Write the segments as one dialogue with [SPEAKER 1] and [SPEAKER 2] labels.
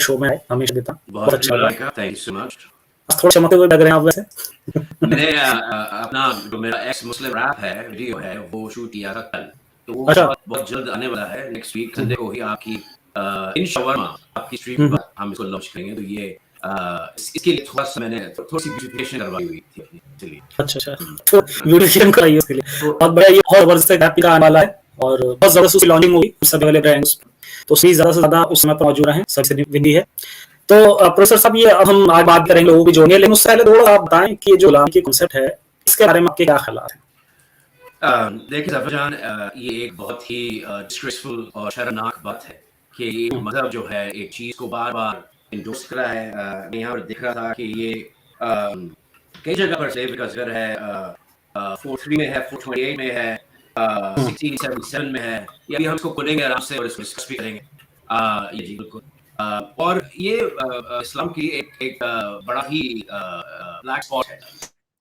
[SPEAKER 1] Show में आए, हमेशा देता बहुत अच्छा लगा।
[SPEAKER 2] Thank you so much.
[SPEAKER 1] थोड़ा चमकते हुए लग रहे हैं आप वैसे।
[SPEAKER 2] मैंने अपना जो मेरा एक्स मुस्लिम रैप है वीडियो है वो शूट किया था कल, तो वो
[SPEAKER 1] अच्छा।
[SPEAKER 2] बहुत जल्द आने वाला है। नेक्स्ट वीक संडे को ही आपकी इन शवरमा आपकी स्ट्रीम पर हम इसको लॉन्च करेंगे। तो ये इसके लिए थोड़ा सा मैंने थोड़ी सी ब्यूटिफिकेशन करवाई हुई थी अपनी, चलिए।
[SPEAKER 1] अच्छा तो ब्यूटिफिकेशन कराइए उसके लिए। बहुत बढ़िया, ये बहुत जबरदस्त ऐप आने वाला है और बहुत जबरदस्त उसकी लॉन्चिंग हुई सभी वाले ब्रांड्स, तो उसमें ज्यादा से ज्यादा उस समय पर मौजूद रहे, सबसे विंदी है। तो प्रोफेसर साहब, ये अब हम आज बात करेंगे, लोगों की जोड़ेंगे, लेकिन उससे पहले थोड़ा आप बताएं कि ये जो गुलामी की कॉन्सेप्ट है इसके बारे में आपके क्या ख्याल है?
[SPEAKER 2] देखिए ज़फ़र जान, ये एक बहुत ही डिस्ग्रेसफुल और शर्मनाक बात है कि ये मज़हब जो है एक चीज़ को बार-बार इंडोर्स कर रहा है। मैं यहाँ पर देख रहा था कि ये कई जगह पर स्लेवरी का ज़िक्र है, 403 में है, 428 में है, 1677 में है। ये अभी हम इसको खोलेंगे आराम से और इसको डिस्कस भी करेंगे। ये जी बिल्कुल। और ये इस्लाम की एक बड़ा ही ब्लैक स्पॉट है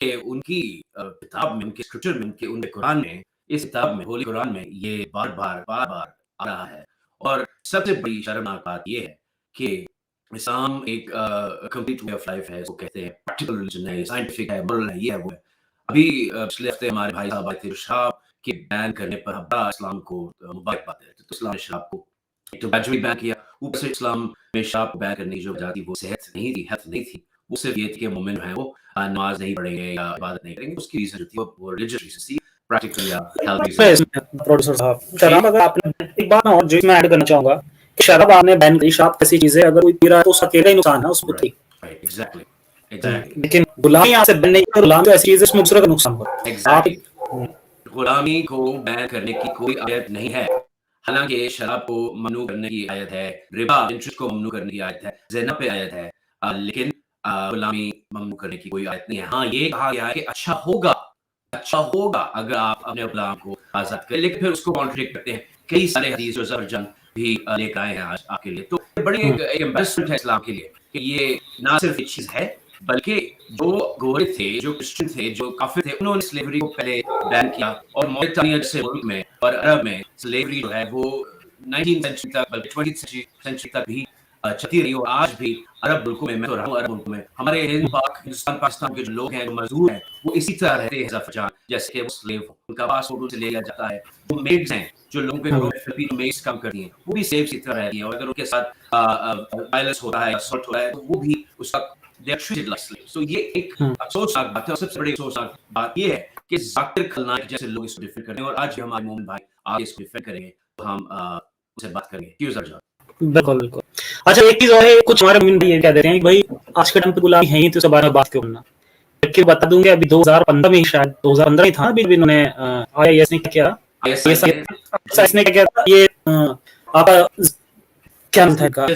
[SPEAKER 2] कि उनकी किताब में, उनके स्क्रिप्चर में, उनके कुरान में, इस किताब में, होली कुरान में ये बार-बार आ रहा है। और सबसे बड़ी शर्मनाक बात ये है कि इस्लाम एक कंप्लीट वे ऑफ लाइफ है, इसको कहते हैं प्रैक्टिकल रिलीजन है, साइंटिफिक है, मोरल है, ये है, वो है। अभी पिछले हफ्ते हमारे भाई साहब आए थे, शराब के बैन करने पर हम बड़ा इस्लाम को मुबारकबाद देते हैं। तो इस्लाम ने शराब को एक तो ग्रेजुअली बैन किया, ऊपर से इस्लाम में शराब को बैन करने की जो वजह थी वो सेहत नहीं थी, हेल्थ नहीं थी। वो सिर्फ ये थी कि मोमिन हैं वो नमाज नहीं पढ़ेंगे या इबादत नहीं करेंगे। उसकी रीज़न जो थी वो रिलीजियस रीज़न थी, प्रैक्टिकल या हेल्थ रीज़न।
[SPEAKER 1] प्रोड्यूसर साहब, शराब अगर आपने, एक बात और जो मैं ऐड करना चाहूंगा कि शराब आपने बैन करी, शराब ऐसी चीज है अगर कोई पी रहा है तो उसका अकेला ही नुकसान है उसको थी।
[SPEAKER 2] Right, exactly.
[SPEAKER 1] लेकिन गुलामी आपसे बैन नहीं, गुलामी तो ऐसी चीज है इसमें दूसरे का नुकसान हो।
[SPEAKER 2] एग्जैक्टली, गुलामी को बैन करने की कोई आयत नहीं है। हालांकि शराब को ममनू करने की आयत है, रिबा इंटरेस्ट को ममनू करने की आयत है, ज़िना पे आयत है, लेकिन गुलामी ममनू करने की कोई आयत नहीं है। हाँ, ये कहा गया है कि अच्छा होगा अगर आप अपने गुलाम को आज़ाद करें, लेकिन फिर उसको कॉन्ट्रडिक्ट करते हैं कई सारे हदीस जो ज़फ़र जान भी लेकर आए हैं आज आपके लिए। तो बड़ी एक एम्बैरेसमेंट है इस्लाम के लिए कि ये ना सिर्फ एक चीज़ है, बल्कि जो गोरे थे, जो क्रिश्चियन थे, जो काफिर थे, उन्होंने स्लेवरी को पहले बैन किया और मॉरिटानिया जैसे मुल्क में और अरब में स्लेवरी जो है वो 19th सेंचुरी तक, बल्कि 20th सेंचुरी तक भी चलती रही। और आज भी अरब मुल्कों में, मैं तो रहा हूँ अरब मुल्कों में, हमारे हिंदुस्तान पाकिस्तान के जो लोग हैं, जो मजदूर हैं, वो इसी तरह रहते हैं ज़फ़र जान, जैसे कि वो स्लेव हो, उनका पासपोर्ट उनसे ले लिया जाता है। वो मेड्स हैं जो लोगों के घरों में फिलिपिनो मेड्स काम करती हैं, वो भी स्लेव्स की तरह रहती हैं। और अगर उनके साथ वायलेंस होता है, असॉल्ट होता है, तो वो भी उसका they are treated like slaves. So ये एक अफसोसनाक बात है। और सबसे बड़ी अफसोसनाक बात ये है कि जाकिर खलनायक जैसे लोग इसको डिफेंड करते हैं और आज भी हमारे मोमिन भाई आगे इसको डिफेंड करेंगे तो हम उससे बात करेंगे। क्यों ज़फ़र?
[SPEAKER 1] बिल्कुल बिल्कुल। अच्छा, एक चीज और है, कुछ हमारे मोमिन भाई ये कह देते हैं कि भाई आज के टाइम पे गुलामी है ही, तो उसके बारे में बात क्यों करना। लेकिन बता दूंगा, अभी 2015 में, शायद 2015 ही था, अभी इन्होंने IIS ने क्या किया, IIS ने क्या किया था, ये आपका क्या नाम था इनका,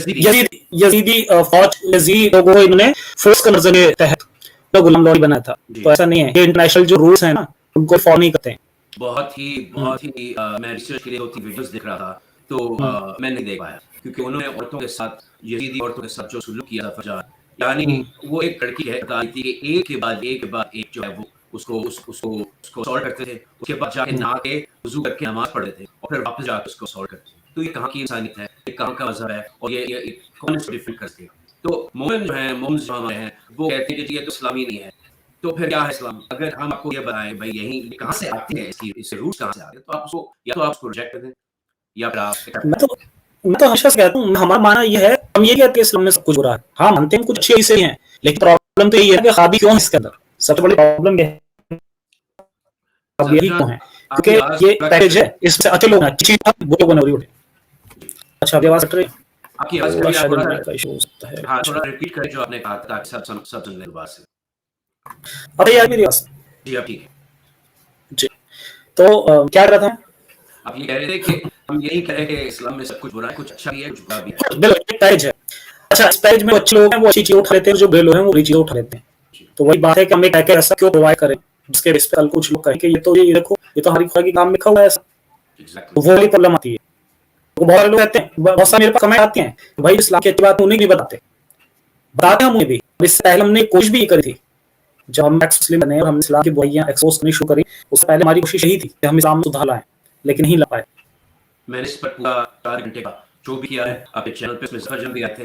[SPEAKER 1] यजीदी फौज, यजीदी लोगों को इन्होंने फोर्स कन्वर्जन के तहत तो गुलाम लॉरी बनाया था। तो ऐसा नहीं है, ये इंटरनेशनल जो रूल्स हैं ना उनको फॉलो नहीं करते हैं।
[SPEAKER 2] बहुत ही मैं रिसर्च के लिए होती वीडियोस देख रहा था, तो मैं नहीं देख पाया क्योंकि उन्होंने औरतों के साथ, यजीदी औरतों के साथ जो सुलूक किया था फजान, यानी वो एक लड़की है बताई थी कि एक के बाद एक जो है वो उसको असॉल्ट करते थे, उसके बाद जाके नहा के वुज़ू करके नमाज पढ़ते थे और फिर वापस जाकर उसको असॉल्ट करते थे। तो ये कहाँ की इंसानियत है, ये कहाँ का मज़हब है, और ये कौन इसको डिफेंड करते हैं? तो मोमिन जो हैं, मोमिन जो हमारे हैं, वो कहते हैं कि ये तो इस्लामी नहीं है। तो फिर क्या है इस्लाम? अगर हम आपको ये बताएं भाई यही ये कहाँ से आती है, इसके रूट्स कहाँ से आते हैं, तो आप उसको या तो आप उसको रिजेक्ट कर दें या फिर आप
[SPEAKER 1] मैं तो हमेशा से कहता हूँ, हमारा मानना ये है, हम ये कहते हैं इस्लाम में सब कुछ बुरा है। हाँ, मानते हैं कुछ अच्छी चीजें हैं, लेकिन प्रॉब्लम तो यही है कि खाबी क्यों है इसके अंदर। सबसे बड़ी प्रॉब्लम ये है, यही क्यों है, क्योंकि ये पैकेज है, इससे अच्छे लोग हैं, अच्छी चीज वो लोगों ने उड़ी उठे। अच्छा, आपकी आवाज कट रही है?
[SPEAKER 2] आपकी आवाज कट रही है,
[SPEAKER 1] हाँ,
[SPEAKER 2] थोड़ा रिपीट करें जो आपने कहा था, सब सुन लें दोबारा से।
[SPEAKER 1] अरे यार, मेरी आवाज
[SPEAKER 2] जी अब ठीक है
[SPEAKER 1] जी। तो क्या कर रहा था?
[SPEAKER 2] आप ये कह रहे थे कि हम यही कह रहे हैं कि इस्लाम में सब कुछ बुरा है, कुछ अच्छा भी है, कुछ बुरा भी है।
[SPEAKER 1] बिल्कुल, पैकेज है। अच्छा, इस पैकेज में अच्छे लोग हैं वो अच्छी चीजें उठा लेते हैं, जो बुरे लोग हैं वो बुरी चीजें उठा लेते हैं। तो वही बात है कि हम एक पैकेज ऐसा क्यों प्रोवाइड करें जिसके बेस पे कल कुछ लोग कहें कि ये देखो, ये तो हमारी खुदा की काम में लिखा हुआ है ऐसा। तो वो वाली प्रॉब्लम आती है। तो बहुत सारे लोग कहते हैं, बहुत सारे मेरे पास कमेंट आते हैं, भाई इस्लाम की अच्छी बात उन्हें नहीं बताते हैं हमें भी। इससे पहले हमने कोशिश भी करी थी, जब हम एक्स मुस्लिम बने और हमने इस्लाम की बुराइयां एक्सपोज करनी शुरू करी, उससे पहले हमारी कोशिश यही थी कि हम इस्लाम में सुधार लाएं, लेकिन नहीं ला पाए। मैंने
[SPEAKER 2] इस पर पूरा 4 घंटे का जो भी किया है आपके चैनल पे, इसमें ज़फ़र जान भी आए थे,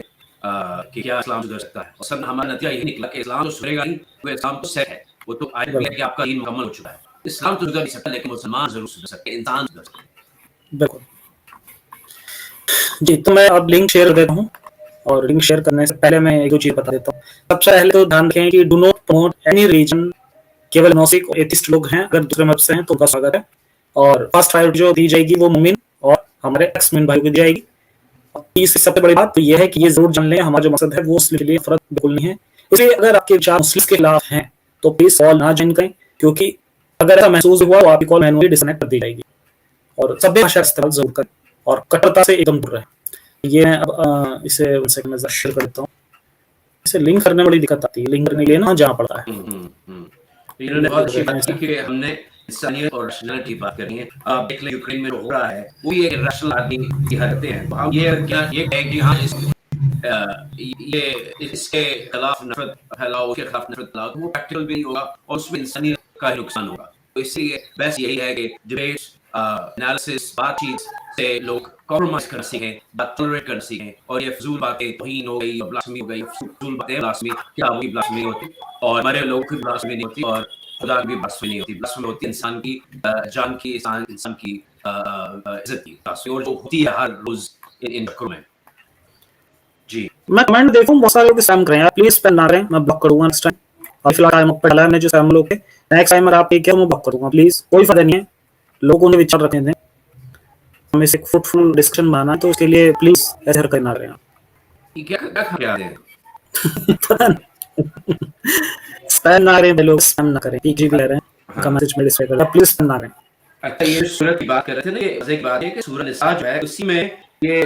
[SPEAKER 2] कि क्या इस्लाम सुधर सकता है, और सब हमारा नतीजा यही निकला कि इस्लाम तो सुधरेगा नहीं, क्योंकि इस्लाम तो सेट है, वो तो आयत में है कि आपका दीन मुकम्मल हो चुका है। इस्लाम तो सुधर नहीं सकता, लेकिन मुसलमान ज़रूर सुधर सकते हैं, इंसान सुधर सकते हैं।
[SPEAKER 1] बिल्कुल। जी, तो मैं अब लिंक शेयर कर देता हूँ, और लिंक शेयर करने से पहले मैं एक दो चीज़ बता देता हूँ। सबसे पहले तो ध्यान रखें कि do not promote any religion, केवल नॉसिक और एथिस्ट लोग हैं, अगर दूसरे मत से हैं तो उनका स्वागत है। और फर्स्ट प्रायोरिटी जो दी जाएगी वो मोमिन और हमारे एक्स मोमिन भाई को दी जाएगी। तीसरी सबसे बड़ी बात तो ये है कि ये जरूर जान लें, हमारा जो मकसद है वो मुस्लिम के लिए फर्क बिल्कुल नहीं है। इसलिए अगर आपके विचार मुस्लिम के खिलाफ हैं तो प्लीज कॉल ना ज्वाइन करें, क्योंकि अगर ऐसा महसूस हुआ तो आपकी कॉल मैनुअली डिस्कनेक्ट कर दी जाएगी। और सभ्य भाषा इस्तेमाल जरूर करें और कट्टरता से एकदम दूर रहें। ये मैं अब इसे मैं शेयर कर देता हूँ। इसे लिंक करने में बड़ी दिक्कत आती है, लिंक करने के लिए ना जाना पड़ता है।
[SPEAKER 2] इन्होंने बहुत अच्छी बात की कि हमने इंसानियत और रैशनैलिटी की बात करनी है। आप देख लें यूक्रेन में जो हो रहा है वो ये रैशनल आदमी की हरकतें हैं। हम ये कहें कि हाँ ये इसके खिलाफ नफरत फैलाओ, उसके खिलाफ नफरत फैलाओ, तो वो प्रैक्टिकल भी नहीं होगा और उसमें इंसानियत का ही नुकसान होगा। तो इसलिए बस यही है कि डिबेट, एनालिसिस, बातचीत से लोग कॉम्प्रोमाइज कर सीखें, बात टॉलरेट कर सीखें, और ये फजूल बातें तौहीन हो गई और ब्लास्फेमी हो गई, फजूल बातें ब्लास्फेमी, क्या वही ब्लास्फेमी होती और हमारे लोगों की ब्लास्फेमी नहीं होती और खुदा की भी ब्लास्फेमी नहीं होती। ब्लास्फेमी होती इंसान की जान की, इंसान की इज्जत की ब्लास्फेमी, और जो होती है हर रोज इन चक्करों में। जी,
[SPEAKER 1] मैं कमेंट देखूं बहुत सारे लोग स्पैम कर रहे हैं, प्लीज स्पैम ना करें, मैं ब्लॉक करूंगा नेक्स्ट टाइम। और फिलहाल टाइम पे डाला है मैंने जो स्पैम लोग के, नेक्स्ट टाइम अगर आप ये क्या मैं ब्लॉक करूंगा, प्लीज कोई फायदा नहीं है, लोगों ने विचार रखने दें। हमें इसे फ्रूटफुल डिस्कशन बनाना है, तो उसके लिए प्लीज ऐसे हरकत ना करें। पता नहीं स्पैम ना करें लोग, स्पैम ना करें, पीजी भी ले रहे हैं कमेंट में डिस्प्ले कर, प्लीज स्पैम ना करें।
[SPEAKER 2] अच्छा, ये सूरत की बात कर रहे थे ना, ये मजे की बात है कि सूरह निसा जो है उसी में ये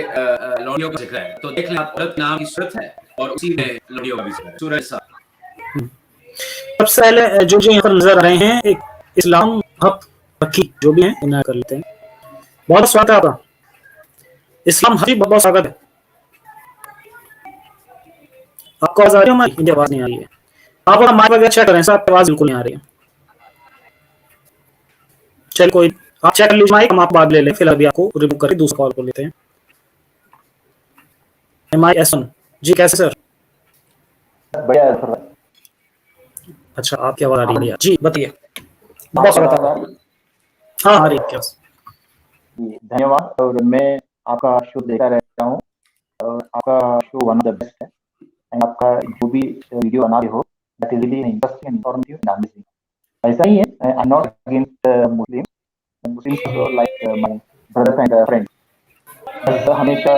[SPEAKER 2] लौंडियों का जिक्र है। तो देख लें आप, औरत नाम की सूरत है और उसी में लौंडियों का भी जिक्र है, सूरह निसा।
[SPEAKER 1] सबसे पहले जो यहाँ पर नजर आ रहे हैं, एक इस्लाम हक हकी जो भी है इन्हें कर लेते हैं। बहुत स्वागत है आपका इस्लाम हकी, बहुत बहुत स्वागत है। आपको आवाज आ रही है हमारी? मुझे आवाज नहीं आ रही है। आप माइक वगैरह चेक करें, आपकी आवाज बिल्कुल नहीं आ रही है। चल कोई, आप चेक कर लीजिए माइक, हम आप बाद ले लें, फिलहाल अभी आपको रिमूव करके दूसरा कॉल को लेते हैं। MIS1 जी, कैसे सर?
[SPEAKER 3] बढ़िया है सर।
[SPEAKER 1] अच्छा, आपकी आवाज आ रही है जी, बताइए। बहुत स्वागत है। हाँ आ रही है क्या?
[SPEAKER 3] धन्यवाद। और मैं आपका शो देखता रहता हूँ और आपका show one of the best है। एंड आपका जो भी वीडियो बना रहे हो that is really interesting and informative and amazing. ऐसा ही है, I am not against Muslims also, like my brothers and friends. हमेशा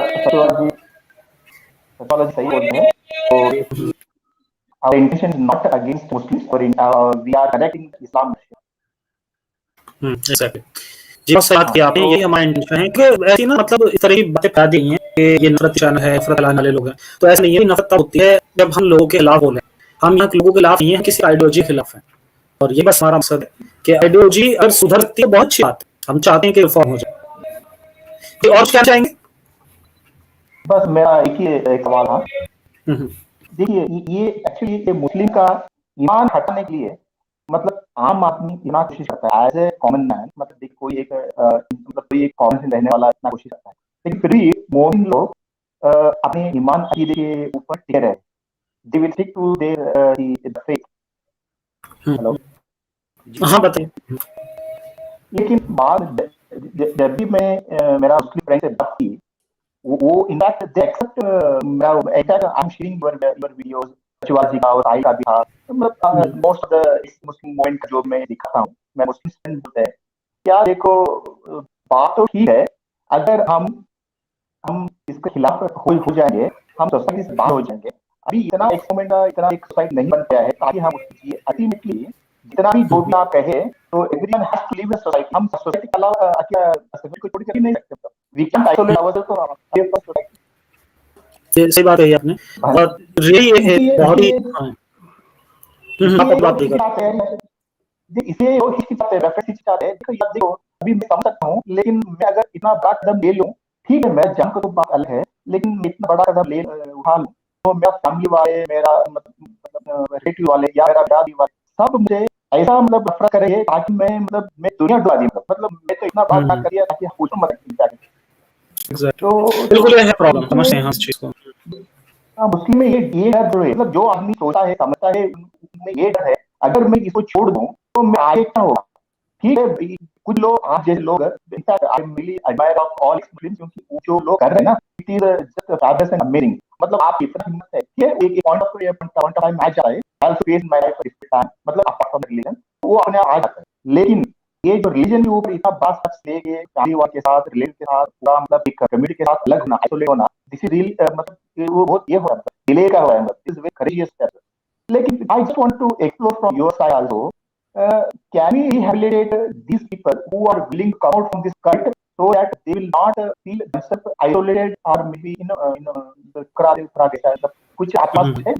[SPEAKER 3] सवाल सही बोलते हैं। तो our intention is not against Muslims, or we are correcting Islam.
[SPEAKER 1] Exactly जी, बहुत सही बात की आपने, यही हमारा इंटेंशन है कि ऐसी ना मतलब इस तरह की बातें फैला दी हैं कि ये नफरत निशान है, नफरत फैलाने वाले लोग हैं। तो ऐसा नहीं है, नफरत तब होती है जब हम लोगों के खिलाफ बोले। हम यहाँ लोगों के खिलाफ नहीं है, किसी आइडियोलॉजी के खिलाफ है। और ये बस हमारा मकसद है कि आइडियोलॉजी अगर सुधरती है बहुत अच्छी बात है, हम चाहते हैं कि रिफॉर्म हो जाए। और क्या चाहेंगे?
[SPEAKER 3] बस मेरा एक सवाल था। देखिए, ये एक्चुअली मुस्लिम का ईमान हटाने के लिए, मतलब आम आदमी इतना कोशिश करता है एज ए कॉमन मैन, मतलब देखिए कोई एक कॉमन सेंस रहने वाला इतना कोशिश करता है, लेकिन फिर भी मोमिन लोग अपने ईमान अकीदे के ऊपर टिके रहे। They will stick to their faith. Hello,
[SPEAKER 1] हाँ बताइए।
[SPEAKER 3] लेकिन बाद जब भी मैं मेरा मुस्लिम फ्रेंड से बात की, वो in fact they accept I am sharing your videos, Shivaji का और आई का भी था। मतलब most of the Muslim movement का जो मैं दिखाता हूँ, मैं मुस्लिम फ्रेंड बोलते हैं क्या, देखो बात तो ठीक है, अगर हम इसके खिलाफ हो जाएंगे, हम सोसाइटी से बाहर हो जाएंगे। अभी इतना एक मोमेंट का इतना एक सोसाइटी नहीं बन गया है ताकि हम उसकी अल्टीमेटली जितना भी जो भी आप कहे, तो everyone has to live in society. हम सोसाइटी के अलावा सोसाइटी को छोड़ कर नहीं सकते। We can isolate ourselves from society.
[SPEAKER 1] सही बात है आपने, और रियली बहुत ही बात है।
[SPEAKER 3] इसे वो हिचकिचाते हैं, रेफरेंस हिचकिचाते हैं। देखो यार, देखो अभी मैं समझ सकता हूँ, लेकिन मैं अगर इतना बड़ा कदम ले लूँ, ठीक है, मैं जान को तो बात अलग है, लेकिन इतना बड़ा कदम उठा लूँ तो मेरा फैमिली वाले, मेरा मतलब रिलेटिव वाले या मेरा ब्रादरी वाले सब मुझे ऐसा मतलब नफरत करेंगे ताकि मैं दुनिया डुबा दी। मतलब मैं तो इतना बात कर दिया ताकि पूछो मत।
[SPEAKER 1] तो बिल्कुल ये है प्रॉब्लम, समझते हैं इस चीज को।
[SPEAKER 3] मुस्लिम में ये डर जो है, मतलब जो आदमी सोचता है समझता है उनमें ये डर है, अगर मैं इसको छोड़ दूं तो मैं आगे क्या होगा। ठीक है, कुछ लोग आप जैसे लोग, in fact I am really admire of all Muslims, क्योंकि वो जो लोग कर रहे हैं ना, it is just fabulous and amazing. मतलब आप इतना हिम्मत है, ठीक है, एक पॉइंट ऑफ टाइम मैच आ रहा है, I also face my life different time, मतलब अपार्ट फ्रॉम रिलीजन, वो अपने आप आ जाता है। लेकिन ये जो रिलीजन के ऊपर इतना बड़ा सच लेके फैमिली वाले के साथ, रिलेटिव के साथ, पूरा मतलब एक कम्युनिटी के साथ अलग होना, आइसोलेट होना, दिस इज रियल, मतलब वो बहुत ये हो रहा है, मतलब डिले का हो रहा है, मतलब इज वेरी करेजियस स्टेप। लेकिन I just want to explore from your side also, can we rehabilitate these people who are willing to come out from this cult so that they will not feel themselves isolated or maybe the कुछ आपके पास कुछ है?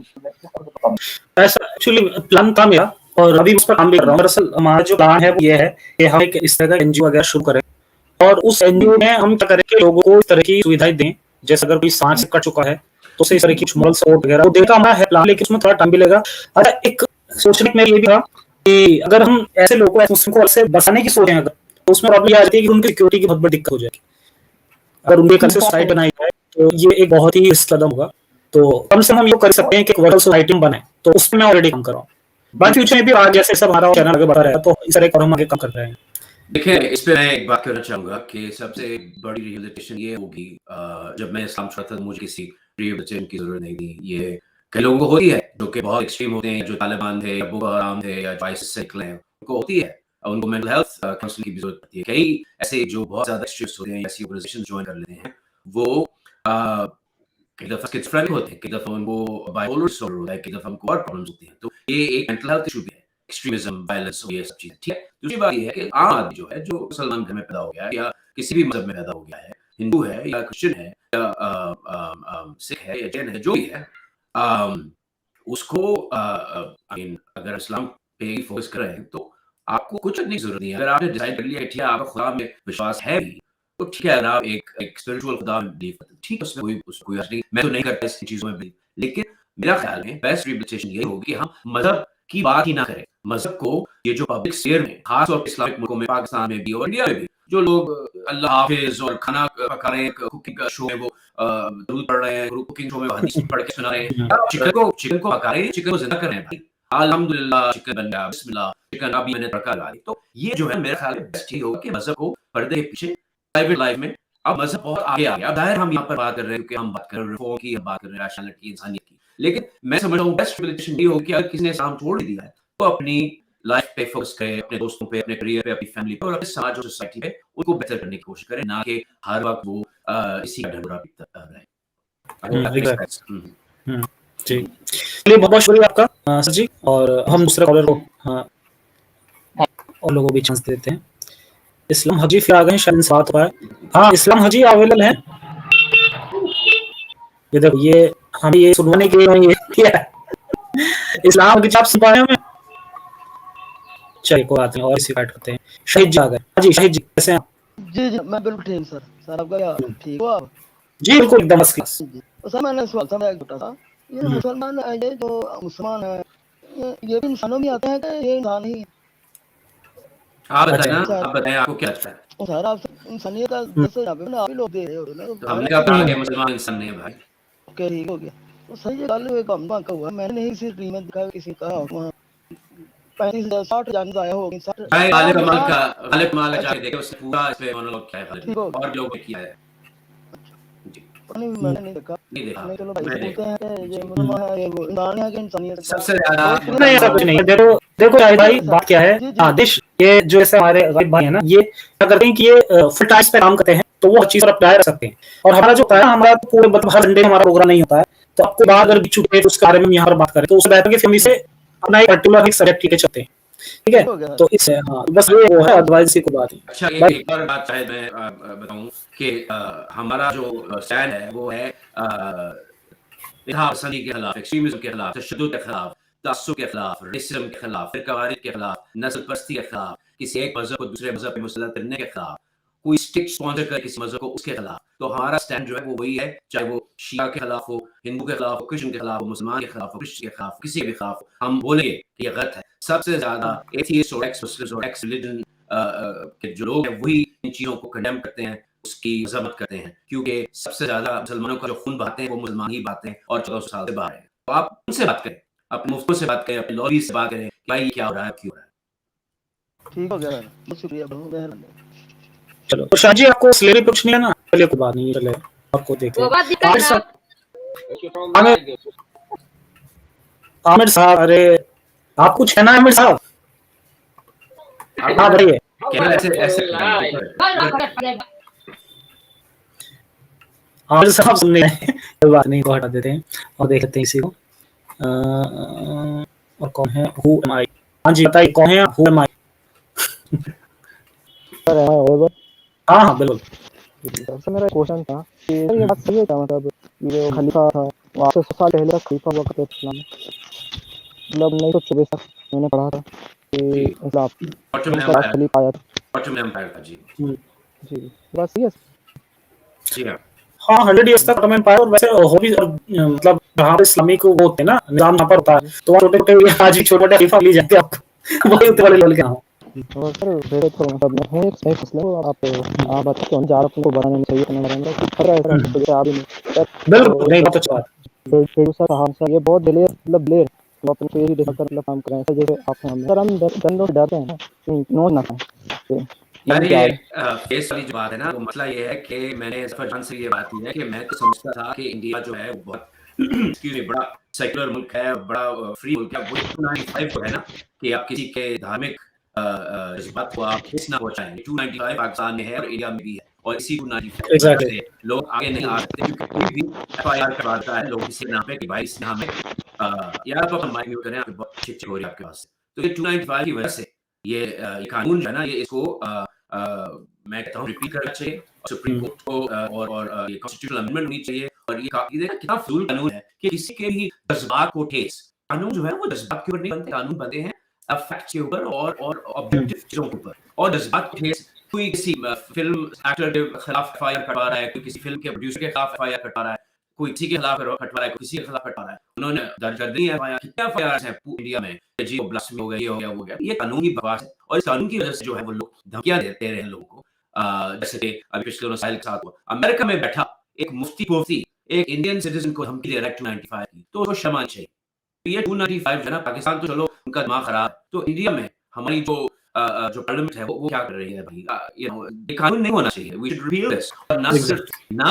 [SPEAKER 1] ऐसा actually plan था मेरा, और अभी उस पर काम भी कर रहा हूँ। दरअसल हमारा जो प्लान है वो ये है कि हम एक इस तरह का एनजीओ वगैरह शुरू करें, और उस एनजीओ में हम क्या करें कि लोगों को इस तरह की सुविधाएं दें। जैसे अगर कोई सांस से कट चुका है तो उसे इस तरह की मॉरल सपोर्ट वगैरह वो देगा हमारा है प्लान, लेकिन उसमें थोड़ा टाइम भी लगेगा। अच्छा, एक सोचने में ये भी था कि अगर हम ऐसे लोगों को, मुस्लिम को ऐसे बचाने की सोचें अगर, तो उसमें प्रॉब्लम ये आ जाती है कि उनकी सिक्योरिटी की बहुत बड़ी दिक्कत हो जाएगी। अगर उनके कल से सोसाइटी बनाई जाए तो ये एक बहुत ही रिस्क कदम होगा। तो कम से कम हम ये कर सकते हैं कि एक वर्चुअल सोसाइटी बनाए, तो उसमें मैं ऑलरेडी काम कर रहा हूँ। बाकी फ्यूचर में भी आगे जैसे सब हमारा चैनल आगे बढ़ा रहेगा तो इस तरह का हम आगे काम कर रहे हैं।
[SPEAKER 2] देखिए, इस पे मैं एक बात कहना चाहूँगा कि सबसे बड़ी रियलाइज़ेशन ये होगी, जब मैं इस्लाम छोड़ा था मुझे किसी रिहैबिलिटेशन की ज़रूरत नहीं थी। ये कई लोगों को होती है जो कि बहुत एक्सट्रीम होते हैं, जो तालिबान थे या बोको हराम थे या जो आईसिस से निकले हैं, उनको होती है। उनको मेंटल हेल्थ काउंसलिंग की भी ज़रूरत पड़ती है। कई ऐसे जो बहुत ज़्यादा एक्सट्रीमिस्ट होते हैं, ऐसी ऑर्गनाइज़ेशन जॉइन कर लेते हैं, वो कई दफ़ा स्किज़ोफ्रेनिक होते हैं, कई दफ़ा उनको बाइपोलर डिसऑर्डर होता है, कई दफ़ा उनको और प्रॉब्लम्स होती हैं। तो ये एक मेंटल हेल्थ इश्यू भी है। एक्सट्रीमिज़्म, वायलेंस और ये सब चीज़ें, ठीक है? दूसरी बात ये है कि आम आदमी जो है, जो मुसलमान घर में पैदा हो गया है या किसी भी मज़हब में पैदा हो गया है, हिंदू है या क्रिश्चियन है या सिख है या जैन है, जो भी है, अम, उसको आई मीन अगर इस्लाम पे ही फ़ोकस कर रहे हैं, तो आपको कुछ करने की ज़रूरत नहीं है। अगर आपने डिसाइड कर लिया है, ठीक है, आपका खुदा में विश्वास है भी, तो ठीक है, अगर आप एक स्पिरिचुअल खुदा में बिलीव करते हैं, ठीक है, उसमें कोई अर्थ नहीं। मैं तो नहीं करता इस चीज़ों में बिलीव, लेकिन मेरा ख्याल में बेस्ट रिहैबिलिटेशन यही होगी कि हम मज़हब की बात ही ना करें। मज़हब को ये जो पब्लिक स्फीयर में, खास तौर पे इस्लामिक मुल्कों में, पाकिस्तान में भी और इंडिया में भी, जो लोग अल्लाह हाफ़िज़ और खाना पका रहे हैं, कुकिंग का शो में वो दरूद पढ़ रहे हैं, कुकिंग शो में वो हदीस पढ़ के सुना रहे हैं। यार, आप चिकन को पका रहे हैं, चिकन को ज़िंदा कर रहे हैं भाई। अल्हम्दुलिल्लाह चिकन बन गया, बिस्मिल्लाह, चिकन अभी मैंने तड़का लगा दी। तो ये जो है मेरे ख्याल में बेस्ट यही होगा कि मज़हब को पर्दे के पीछे प्राइवेट लाइफ़ में, अब मज़हब बहुत आगे आ गया। अब ज़ाहिर हम यहाँ पर बात कर रहे हैं क्योंकि हम बात कर रहे हैं रिफ़ॉर्म की, हम बात कर रहे हैं रैशनैलिटी की, इंसानियत की। लेकिन मैं समझता हूँ बेस्ट रिहैबिलिटेशन ये होगी कि अगर किसी ने इस्लाम छोड़ ही दिया है, तो अपनी लाइफ़ पे फ़ोकस करे, अपने दोस्तों पे, अपने करियर पे, अपनी फैमिली पे और अपने समाज और सोसाइटी पे उनको बेहतर करने की कोशिश करे, ना कि हर वक़्त वो इसी का ढंढोरा पीटता रहे।
[SPEAKER 1] एग्जैक्ट। जी, चलिए बहुत बहुत शुक्रिया आपका सर जी, और हम दूसरे कॉलर को और लोगों को भी चांस देते हैं। इस्लाम हाजी फिर आ गए हैं, शायद साथ हुआ है। हाँ, इस्लाम हाजी अवेलेबल है। ये देखो, ये हम ये सुनवाने के लिए ये किया है। इस्लाम हाजी आप सुन पा रहे हैं हमें? चलिए कोई बात नहीं, और इसी बात करते हैं। शहीद जी आ गए। हाँ जी, शहीद जी कैसे हैं आप?
[SPEAKER 4] जी, जी, मैं बिल्कुल ठीक हूँ सर। सर आपका क्या ठीक हो आप?
[SPEAKER 1] जी बिल्कुल एकदम फर्स्ट क्लास।
[SPEAKER 4] जी। तो सर मैंने सवाल था एक छोटा सा, ये मुसलमान ये जो मुसलमान है, ये भी इंसानों में आते हैं कि ये इंसान ही?
[SPEAKER 2] आप बताएं ना,
[SPEAKER 4] अच्छा।
[SPEAKER 2] आप बताएं आपको क्या लगता है?
[SPEAKER 4] तो सर आप इंसानियत का जैसे यहाँ पे आप ही लोग दे रहे हो ना,
[SPEAKER 2] तो हमने कहा कि मुसलमान इंसान नहीं है भाई।
[SPEAKER 4] ओके ठीक हो गया। तो सर ये कल एक हम का हुआ, मैंने नहीं इसी टीम में दिखा किसी का वहाँ 35-60 जान आया हो 60
[SPEAKER 2] भाई गालिब कमाल का जाके देखे उसने पूरा इस पे मोनोलॉग किया है गालिब, और लोगों ने किया है। जी,
[SPEAKER 4] नहीं मैंने नहीं देखा।
[SPEAKER 2] नहीं देखा।
[SPEAKER 4] नहीं चलो भाई
[SPEAKER 2] मैं
[SPEAKER 4] बोलते हैं कि ये मुसलमान है, ये इंसान है कि इंसानियत का।
[SPEAKER 2] सबसे ज़्यादा
[SPEAKER 1] नहीं ऐसा कुछ नहीं है। देखो देखो शाहिद भाई, बात क्या है, आदिश ये जो ऐसे हमारे गालिब भाई है ना, ये क्या करते हैं कि ये फुल टाइम पे काम करते हैं, तो वो हर चीज पर अप्लाई रख सकते हैं। और हमारा जो है, हमारा तो पूरे मतलब हर संडे हमारा प्रोग्राम नहीं होता है, तो आपको बात अगर छुट्टी है तो उसके बारे में यहाँ पर बात करें, तो उससे बेहतर कि फैमिली से अपना एक पर्टिकुलर एक सब्जेक्ट लेके चलते हैं, ठीक है? तो इससे हाँ बस ये वो है, अदरवाइज कोई बात नहीं।
[SPEAKER 2] अच्छा, एक और बात शायद मैं बताऊं कि हमारा जो स्टैंड है वो है इत्तेहाद-पसंदी के खिलाफ, एक्सट्रीमिज्म के खिलाफ, तशद्दुद के खिलाफ, तअस्सुब के खिलाफ, रेसिज्म के खिलाफ, फिरकावारियत के खिलाफ, नस्ल परस्ती के खिलाफ, किसी एक मज़हब को दूसरे मज़हब पे मुसल्लत करने के खिलाफ, कोई स्टेट स्पॉन्सर करे किसी मज़हब को उसके खिलाफ। तो हमारा स्टैंड जो है वो वही है, चाहे वो शिया के खिलाफ हो, हिंदू के खिलाफ हो, क्रिश्चियन के खिलाफ हो, मुसलमान के खिलाफ हो, क्रिश्चियन के खिलाफ हो, किसी के भी खिलाफ हो, हम बोलेंगे कि ये गलत है। सबसे ज़्यादा एथियस्ट और एक्स मुस्लिम्स और एक्स रिलीजन के जो लोग हैं वही इन चीज़ों को कंडेम करते हैं, उसकी मजम्मत करते हैं, क्योंकि सबसे ज़्यादा मुसलमानों का जो खून बहाते हैं, वो मुसलमान ही बहाते हैं और 1400 साल से बाहर हैं। तो आप उनसे बात करें, अपने मुफ्तों से बात करें, अपने लॉबी से बात करें कि भाई ये क्या हो रहा है, क्यों हो रहा है?
[SPEAKER 4] ठीक हो गया सर, बहुत शुक्रिया, बहुत मेहरबानी।
[SPEAKER 1] चलो तो शाह जी आपको स्लेवरी कुछ नहीं है ना, चलिए कोई बात नहीं, चले आपको देखते हैं। आमिर साहब, आमिर साहब, अरे आप कुछ है ना आमिर साहब? हाँ बताइए।
[SPEAKER 2] केवल ऐसे ऐसे
[SPEAKER 1] आमिर साहब सुनने आए, कोई बात नहीं, को हटा देते हैं और देख लेते हैं इसी को। और कौन है, हु एम आई? हाँ जी बताइए, कौन है, हु एम आई?
[SPEAKER 5] सर
[SPEAKER 1] हाँ हाँ बिल्कुल।
[SPEAKER 5] सर मेरा क्वेश्चन था कि सर ये बात सही है क्या, मतलब ये जो खलीफा था वो आपसे 100 साल पहले का खलीफा हुआ करते थे इस्लाम में, मतलब 1924 तक मैंने पढ़ा था कि मतलब आप खलीफा आया था।
[SPEAKER 2] ऑटोमन एम्पायर था जी।
[SPEAKER 5] जी बात सही है।
[SPEAKER 2] जी हाँ।
[SPEAKER 1] हाँ 100 ईयर्स तक ऑटोमन एम्पायर, और वैसे हो भी, और मतलब जहाँ पे इस्लामिक वो होते हैं ना, निजाम जहाँ पर होता है, तो छोटे छोटे आज भी छोटे छोटे खलीफा मिल जाते हैं आपको, वही उतने वाले लोग क्या हो।
[SPEAKER 5] और सर मेरे तो मतलब मैं एक सही फैसला हो, आप बताते हो, जा रहा को बनाने में सही करना रहेगा कि खतरा है सर, आप ही नहीं सर।
[SPEAKER 1] बिल्कुल नहीं, बहुत अच्छा बात।
[SPEAKER 5] प्रोड्यूसर साहब सर ये बहुत दिलेर, मतलब दिलेर तो अपने पे ही देखकर मतलब काम करें सर, जैसे आप हम सर हम दंडों से डरते हैं ना कि नो ना खाएं।
[SPEAKER 2] यार ये फेस वाली जो बात है ना, वो मसला ये है कि मैंने जफर जान से ये बात की है कि मैं तो समझता था कि इंडिया जो है वो बहुत एक्सक्यूज मी बड़ा सेक्युलर मुल्क है, बड़ा फ्री मुल्क है। वो 295 जो है ना कि आप किसी के धार्मिक जज्बात को आप ठेस ना पहुंचाएं, 295 पाकिस्तान में है और इंडिया में भी है, और इसी 295
[SPEAKER 1] Exactly.
[SPEAKER 2] से लोग आगे नहीं आ सकते, क्योंकि कोई भी एफआईआर करवाता है लोग किसी नाम पे कि भाई इसने हमें यार आप अपना माइक म्यूट करें, आपकी बहुत चिक हो रही है आपके पास। तो ये 295 की वजह से ये कानून जो है ना, ये इसको मैं कहता हूँ रिपीट करना चाहिए, सुप्रीम कोर्ट को और ये कॉन्स्टिट्यूशनल अमेंडमेंट होनी चाहिए। और ये देखा कितना फजूल कानून है कि किसी के भी जज्बात को ठेस, कानून जो है वो जज्बात के ऊपर नहीं बनते, कानून बनते हैं फैक्ट के ऊपर और ऑब्जेक्टिव चीजों के ऊपर। और जज्बात को ठेस, कोई किसी फिल्म एक्टर के खिलाफ एफआईआर करवा रहा है, कोई किसी फिल्म के प्रोड्यूसर के खिलाफ एफआईआर करवा रहा है, कोई किसी के खिलाफ कटवा रहा है, किसी के खिलाफ कटवा रहा है। उन्होंने दर्ज कर दी है एफआईआर, कितने एफआईआर हैं इंडिया में, जी वो ब्लास्फेमी हो गया, ये हो गया, वो हो गया। ये कानून की बकवास है, और इस कानून की वजह से जो है वो लोग धमकियां देते रहे हैं लोगों को। जैसे कि अभी पिछले दिनों साहिल के साथ हुआ, अमेरिका में बैठा एक मुफ्ती एक इंडियन सिटीजन को धमकी दे रहा है 295 की, तो उसको शर्म आनी चाहिए। तो ये 295 है ना, पाकिस्तान तो चलो उनका दिमाग खराब है, तो इंडिया में हमारी जो पार्लियामेंट है वो क्या कर रही है भाई, ये कानून नहीं होना चाहिए। We should repeal this. और ना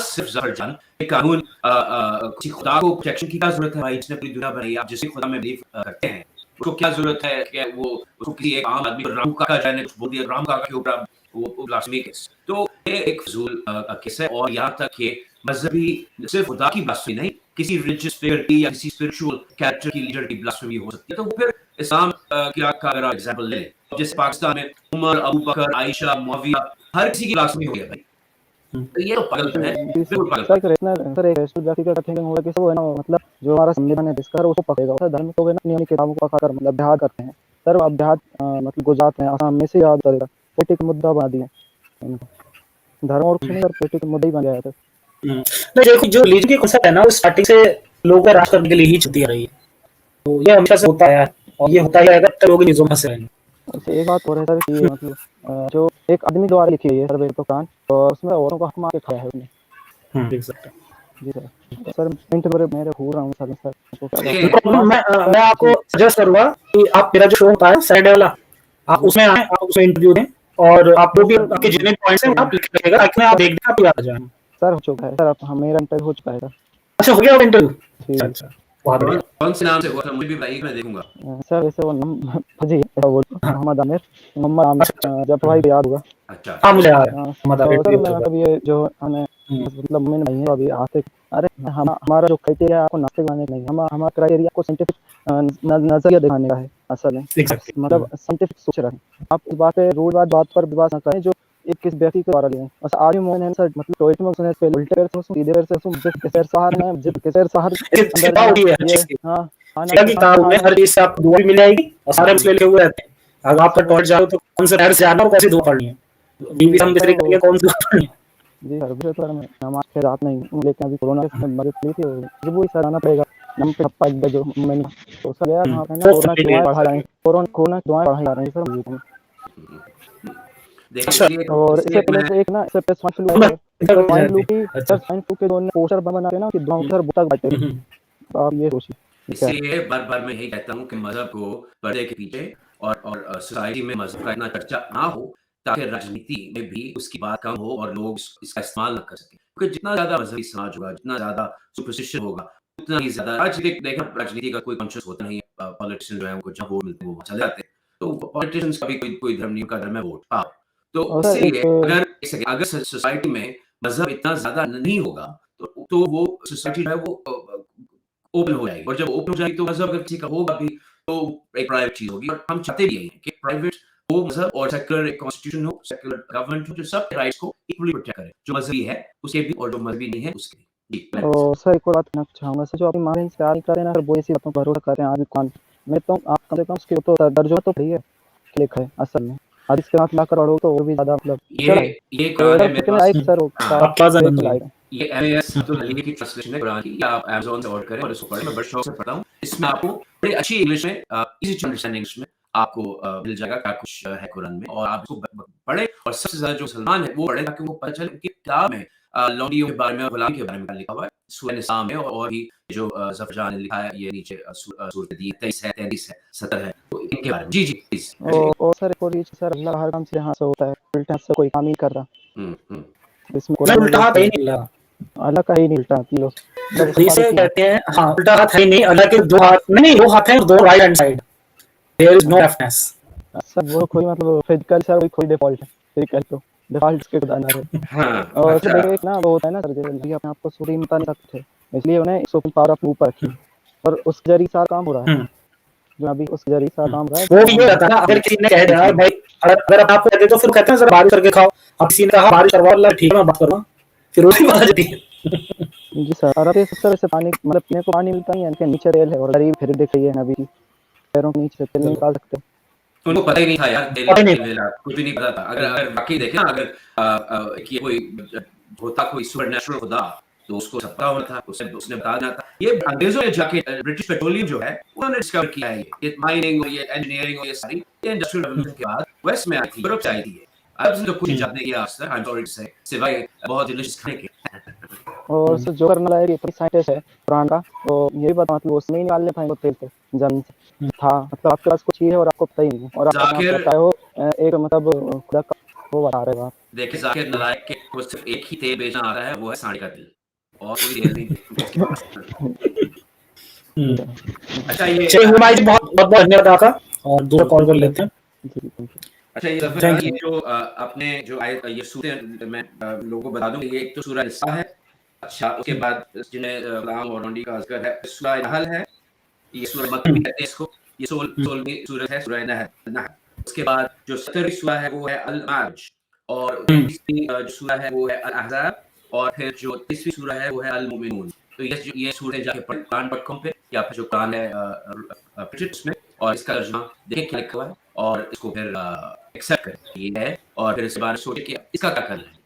[SPEAKER 2] सिर्फ जफर जान, ये कानून किसी खुदा को प्रोटेक्शन की क्या जरूरत है भाई, जिसने पूरी दुनिया बनाई। आप जिस खुदा में बिलीव करते हैं, उसको क्या जरूरत है कि वो उसको किसी एक आम आदमी राम काका जाए ने कुछ बोल दिया, राम काका के ऊपर वो ब्लास्फेमी केस। तो ये एक फजूल केस है। और यहाँ तक कि मजहबी, सिर्फ खुदा की ब्लास्फेमी नहीं, किसी रिलीजियस फिगर की या किसी स्पिरिचुअल कैरेक्टर की, लीडर की ब्लास्फेमी हो सकती है। तो वो फिर इस्लाम की का अगर आप एग्जांपल ले लें, जैसे पाकिस्तान में उमर, अबू बकर, आयशा, मुआविया, हर किसी की ब्लास्फेमी हो गया भाई। तो ये तो पागलपन है, बिल्कुल पागलपन।
[SPEAKER 5] सर एक रेस्टोरेंट जाके क्या थिंकिंग होगा कि सब है ना, मतलब जो हमारा संविधान है जिसका उसको पकड़ेगा। सर धर्म को है ना अपनी अपनी किताबों को पकड़ मतलब जिहाद करते हैं सर। अब जिहाद मतलब गुजरात में, आसाम में से याद करेगा, पॉलिटिकल मुद्दा बना दिया धर्म और कुछ नहीं, सर पॉलिटिकल मुद्दा ही बन गया है सर।
[SPEAKER 1] नहीं देखो, जो रिलीजन की कॉन्सेप्ट है ना, वो स्टार्टिंग से लोगों का राज करने के लिए ही चलती आ रही है, तो ये हमेशा से होता है और ये होता ही रहेगा, तब लोग चीजों में से रहेंगे।
[SPEAKER 5] वैसे एक बात और है सर कि मतलब जो एक आदमी द्वारा लिखी हुई है सर वेद पुराण, और उसमें औरों को हक मार के खाया है उसने। जी सर। सर मिनट मेरे हो रहा हूँ सर।
[SPEAKER 1] मैं आपको सजेस्ट करूंगा कि आप मेरा जो शो होता है सैटरडे वाला, आप उसमें आए, आप उसमें इंटरव्यू दें, और आप जो भी आपके जितने पॉइंट्स हैं आप लिख लीजिएगा, ताकि आप देख दें, आप याद आ जाए।
[SPEAKER 5] सर हो चुका है सर, अब मेरा इंटरव्यू हो चुका है सर।
[SPEAKER 1] अच्छा हो गया इंटरव्यू? अच्छा बहुत बढ़िया।
[SPEAKER 2] कौन से नाम से हुआ था, मुझे भी भाई मैं देखूंगा।
[SPEAKER 5] सर वैसे वो जी वो मोहम्मद आमिर, मोहम्मद आमिर, जब भाई याद होगा।
[SPEAKER 2] अच्छा
[SPEAKER 1] हाँ मुझे याद है।
[SPEAKER 5] सर मैं मतलब ये जो हमें मतलब मैंने नहीं है अभी आस्तिक, अरे हमारा जो क्राइटेरिया आपको नास्तिक बनाने का नहीं, हमारा क्राइटेरिया आपको साइंटिफिक नजरिया दिखाने का है असल में। मतलब साइंटिफिक सोच रहे हैं आप, इस बात पे रोज बात पर विवाद न करें जो एक किस व्यक्ति के द्वारा लिए। बस आज मोहन है सर, मतलब टॉयलेट में सुने पे उल्टे पैर से सीधे पैर से जिस किसर सहार में जिस किसर सहार अंदर ये हां खाना
[SPEAKER 1] की किताब में हर चीज से आपको दुआ भी मिल जाएगी, और सारे मसले लिखे हुए रहते हैं। अगर आप टॉयलेट जाओ तो कौन से पैर से जाना और कौन सी दुआ पढ़नी है, बीवी हम बिस्तरी करिए कौन सी दुआ पढ़नी है।
[SPEAKER 5] जी सर भी तो मैं नमाज के रात नहीं, लेकिन अभी कोरोना के समय मदद ली थी, जब वो सर आना पड़ेगा नम पे हप्पा एक जो मैंने तो सर गया वहां पे ना कोरोना की दुआएं पढ़ा रहे हैं, कोरोना की दुआएं पढ़ाई जा रही है सर मुझे।
[SPEAKER 2] देखिए
[SPEAKER 1] अच्छा।
[SPEAKER 2] इसलिए
[SPEAKER 5] और इससे
[SPEAKER 2] इसलिए
[SPEAKER 5] पहले
[SPEAKER 2] मैं
[SPEAKER 5] से एक ना, इससे पहले स्वाइन फ्लू
[SPEAKER 1] मैं
[SPEAKER 5] है। स्वाइन फ्लू की
[SPEAKER 1] अच्छा
[SPEAKER 5] सर, स्वाइन फ्लू के जो पोस्टर बना के ना कि दुआओं सर बुतक बांटे थे।
[SPEAKER 1] हम्म,
[SPEAKER 5] तो आप ये सोचिए ये क्या है।
[SPEAKER 2] इसीलिए बार-बार मैं यही कहता हूँ कि मज़हब को पर्दे के पीछे और सोसाइटी में मज़हब का इतना चर्चा ना हो, ताकि राजनीति में भी उसकी बात कम हो और लोग इसका इस्तेमाल ना कर सकें। क्योंकि जितना ज़्यादा मज़हबी समाज होगा, जितना ज़्यादा सुपरस्टिशन होगा, उतना ही ज़्यादा राजनीति का कोई कॉन्शियस होता नहीं है। पॉलिटिशियन जो है उनको जहाँ वोट मिलते हैं, वो वहाँ चले जाते हैं। तो पॉलिटिशियंस का भी कोई धर्म नहीं, उनका धर्म है वोट, पावर। तो
[SPEAKER 5] और सर
[SPEAKER 2] इसीलिए
[SPEAKER 5] एक
[SPEAKER 2] अगर एक सेकंड, अगर सोसाइटी में मज़हब इतना ज़्यादा नहीं होगा, तो वो सोसाइटी जो है वो ओपन हो जाएगी, और जब ओपन हो जाएगी तो मज़हब अगर किसी का होगा भी तो एक प्राइवेट चीज़ होगी, और हम चाहते भी यही हैं कि प्राइवेट हो मज़हब, और सेक्युलर एक कॉन्स्टिट्यूशन हो, सेक्युलर गवर्नमेंट हो जो सब राइट्स को इक्वली प्रोटेक्ट करे, जो मज़हबी है उसके भी और जो मज़हबी नहीं है उसके भी। जी, बिल्कुल।
[SPEAKER 5] और सर एक और बात कहना चाहूँगा सर, जो अपनी माँ-बहन से प्यार नहीं करते ना सर, वो ऐसी बातों पर भरोसा करते हैं आज भी कुरान पे। मैं तो आप कम से कम उसकी तो तर्जुमा तो पढ़ी है, लिखा है असल में। हदीस के साथ मिलाकर पढ़ो तो और भी ज़्यादा मतलब चढ़ा है।
[SPEAKER 2] ये
[SPEAKER 5] तो
[SPEAKER 2] कुरान है
[SPEAKER 5] सर
[SPEAKER 2] मेरे
[SPEAKER 5] कितने
[SPEAKER 2] पास।
[SPEAKER 5] लाइक सर
[SPEAKER 2] हाँ,
[SPEAKER 1] आपकी आवाज़ बंद हो
[SPEAKER 5] लाइक
[SPEAKER 1] गई।
[SPEAKER 2] ये एमएएस अब्दुल हली की ट्रांसलेशन है कुरान की, या आप अमेज़न से ऑर्डर करें और इसको पढ़ें। मैं बड़े शौक से पढ़ता हूँ। इसमें आपको बड़ी अच्छी इंग्लिश में, ईज़ी टू अंडरस्टैंड इंग्लिश में आपको मिल जाएगा क्या कुछ है कुरान में, और आप इसको पढ़ें, और सबसे ज़्यादा जो मुसलमान है वो पढ़ें, ताकि उनको पता चले उनकी किताब में लौंडियों के बारे में और गुलामी के बारे में क्या लिखा हुआ है। सूरह निसा में, और भी जो ज़फ़रजान ने लिखा है, ये नीचे सूरत दी 23 है, 33 है, 70 है, तो इनके बारे में। जी, जी, प्लीज़।
[SPEAKER 5] और सर एक और चीज़ सर, अल्लाह हर काम सीधे हाथ से होता है, उल्टे हाथ से कोई काम नहीं कर रहा।
[SPEAKER 2] हुँ, हुँ।
[SPEAKER 5] इसमें
[SPEAKER 1] नहीं,
[SPEAKER 5] कुरान में
[SPEAKER 1] उल्टा
[SPEAKER 5] भी
[SPEAKER 1] हाथ है ही
[SPEAKER 5] लिखा
[SPEAKER 1] नहीं
[SPEAKER 5] है,
[SPEAKER 1] अल्लाह।
[SPEAKER 5] अल्लाह का ही नहीं उल्टा हाथ, लो जब उसको
[SPEAKER 1] हदीस
[SPEAKER 5] पानी
[SPEAKER 1] में
[SPEAKER 5] पिया।
[SPEAKER 1] कहते हैं, हाँ, उल्टा हाथ है ही नहीं, अल्लाह के दो हाथ नहीं, दो हाथ हैं और दो right hand side. There is no leftness.
[SPEAKER 5] Sir वो कोई मतलब फिजिकल सर कोई डिफ़ॉल्ट है, फिजिकल तो डिफ़ॉल्ट इसके खुदा ना रहे।
[SPEAKER 2] हाँ,
[SPEAKER 5] और सर
[SPEAKER 2] अच्छा।
[SPEAKER 5] देखिए एक ना वो होता है ना सर, जैसे नबी अपने आप को सूर्य में बता नहीं सकते, इसलिए उन्हें सुपर पावर अपने ऊपर रखी, और उस जरिए सारा काम हो रहा है।
[SPEAKER 1] हम्म,
[SPEAKER 5] जो अभी उस जरिए सारा काम हो रहा है,
[SPEAKER 1] वो
[SPEAKER 5] तो
[SPEAKER 1] भी
[SPEAKER 5] हम
[SPEAKER 1] ये
[SPEAKER 5] बहुत
[SPEAKER 1] रहता है ना, अगर
[SPEAKER 5] जी,
[SPEAKER 1] किसी ने कह दिया भाई, अगर आपको कहते तो फिर कहते हैं जरा बारिश करके खाओ। अब किसी ने कहा बारिश करवाओ, अल्लाह ठीक है मैं बात करूँगा, फिर वही बात आ जाती है।
[SPEAKER 5] जी सर। और अब ये सर ऐसे पानी मतलब पीने को पानी मिलता नहीं है, इनके नीचे रेल है और गरीब फिर दिख रही है नबी की, पैरों के नीचे से तेल नहीं निकाल सकते।
[SPEAKER 2] उनको पता ही नहीं था यार,
[SPEAKER 1] पता ही नहीं था।
[SPEAKER 2] तेल-वेल कुछ भी नहीं पता था। अगर वाक़ई देखें ना, अगर कि कोई होता कोई सुपरनैचुरल खुदा, तो उसको सब पता होना था, उसने बता देना था। ये अंग्रेज़ों ने जाके ब्रिटिश पेट्रोलियम जो है, उन्होंने डिस्कवर किया है ये माइनिंग और ये इंजीनियरिंग और ये सारी, ये इंडस्ट्रियल रेवोल्यूशन के बाद वेस्ट में आई थी, यूरोप से आई थी ये। अरब से तो कुछ इजाद नहीं किया आज तक, आई एम सॉरी टू से, सिवाय बहुत डिलीशियस खाने के।
[SPEAKER 5] और सर जो करने लायक ये साइंटिस्ट है कुरान का, तो ये भी बता मतलब उसमें ही निकाल लेता है वो तेल से जमीन से था, मतलब आपके पास कुछ चीज़ है और आपको पता ही नहीं है, और आप अपने आप
[SPEAKER 2] ज़ाकिर
[SPEAKER 5] कहता हो एक मतलब खुदा का वो बता रहे हो आप।
[SPEAKER 2] देखिए, ज़ाकिर नालायक के को सिर्फ़ एक ही तेल बेचना आता है, वो है सांड का तेल, और कोई तेल नहीं उसके पास। अच्छा ये
[SPEAKER 1] चलिए हुमायूं जी, बहुत बहुत बहुत धन्यवाद आपका, और दूसरा कॉल कर लेते हैं।
[SPEAKER 5] जी थैंक यू।
[SPEAKER 2] अच्छा ये ज़फ़र
[SPEAKER 1] थैंक
[SPEAKER 2] ये
[SPEAKER 1] यू।
[SPEAKER 2] जो आपने जो आयत ये सूरतें मैं लोगों को बता दूँ, ये एक तो सूरह निसा है। अच्छा उसके बाद जिन्हें ग़ुलाम और रौंडी का ज़िक्र है, सूरह नहल है, ये सूरह मक्की भी कहते हैं इसको, ये 16वीं सूरत है सूरह नहल। उसके बाद जो 17वीं सूरह है वो है अल-मार्ज, और 20वीं जो सूरह है वो है अल-अहज़ाब, और फिर जो 30वीं सूरह है वो है अल-मुमिनून। तो ये सूरतें जाके पढ़ें quran.com पे, या फिर जो कुरान है प्रिंटेड उसमें, और इसका तर्जुमा देखें क्या लिखा हुआ है, और इसको फिर एक्सेप्ट करें ये है, और फिर इसके बारे में सोचें कि इसका क्या करना है।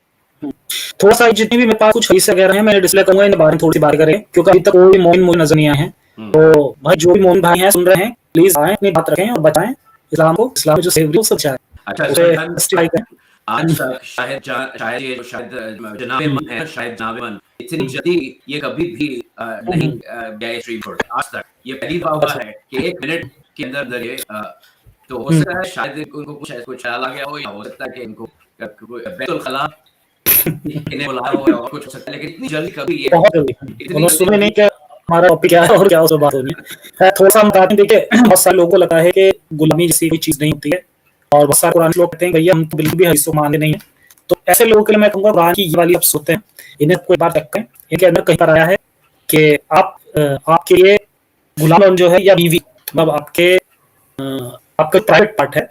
[SPEAKER 1] थोड़ा सा जितनी भी मेरे पास कुछ हदीस वगैरह हैं, मैं डिस्प्ले करूंगा, इन बारे में थोड़ी सी बात करें, क्योंकि अभी तक कोई मोमिन मुझे नजर नहीं आए हैं। तो भाई जो भी मोमिन भाई हैं सुन रहे हैं, प्लीज आए, अपनी बात रखें और बताएं इस्लाम को, इस्लाम में जो सेवरी सब चाहे
[SPEAKER 2] अच्छा
[SPEAKER 1] उसे
[SPEAKER 2] सुल्तान,
[SPEAKER 1] जस्टिफाई करें।
[SPEAKER 2] आज तक शायद ये जो शायद जनाबे मन है, शायद जनाबे मन इतनी जल्दी ये कभी भी नहीं गए स्ट्रीम पर आज तक। ये पहली बार हुआ है कि 1 मिनट के अंदर ये तो हो सकता है शायद उनको कुछ ख्याल आ गया हो, या हो सकता है कि इनको बैतुल खला इन्हें बुलाया हो, या और कुछ हो सकता है, लेकिन इतनी जल्दी कभी ये
[SPEAKER 1] बहुत जल्दी
[SPEAKER 2] इतनी
[SPEAKER 1] उन्होंने सुने
[SPEAKER 2] जल्दी
[SPEAKER 1] नहीं क्या हमारा टॉपिक क्या है और क्या उस बात होनी है। थोड़ा सा हम बताते हैं, देखिए बहुत सारे लोगों को लगता है कि गुलामी जैसी कोई चीज नहीं होती है, और बहुत सारे कुरानी लोग कहते हैं भैया हम तो बिल्कुल भी हदीसों को मानते नहीं है। तो ऐसे लोगों के लिए मैं कहूँगा कुरान की ये वाली आप सुनते हैं, इन्हें कोई बात रखें, इनके अंदर कहीं पर आया है कि आपके लिए गुलाम जो है या बीवी, मतलब आपका प्राइवेट पार्ट है,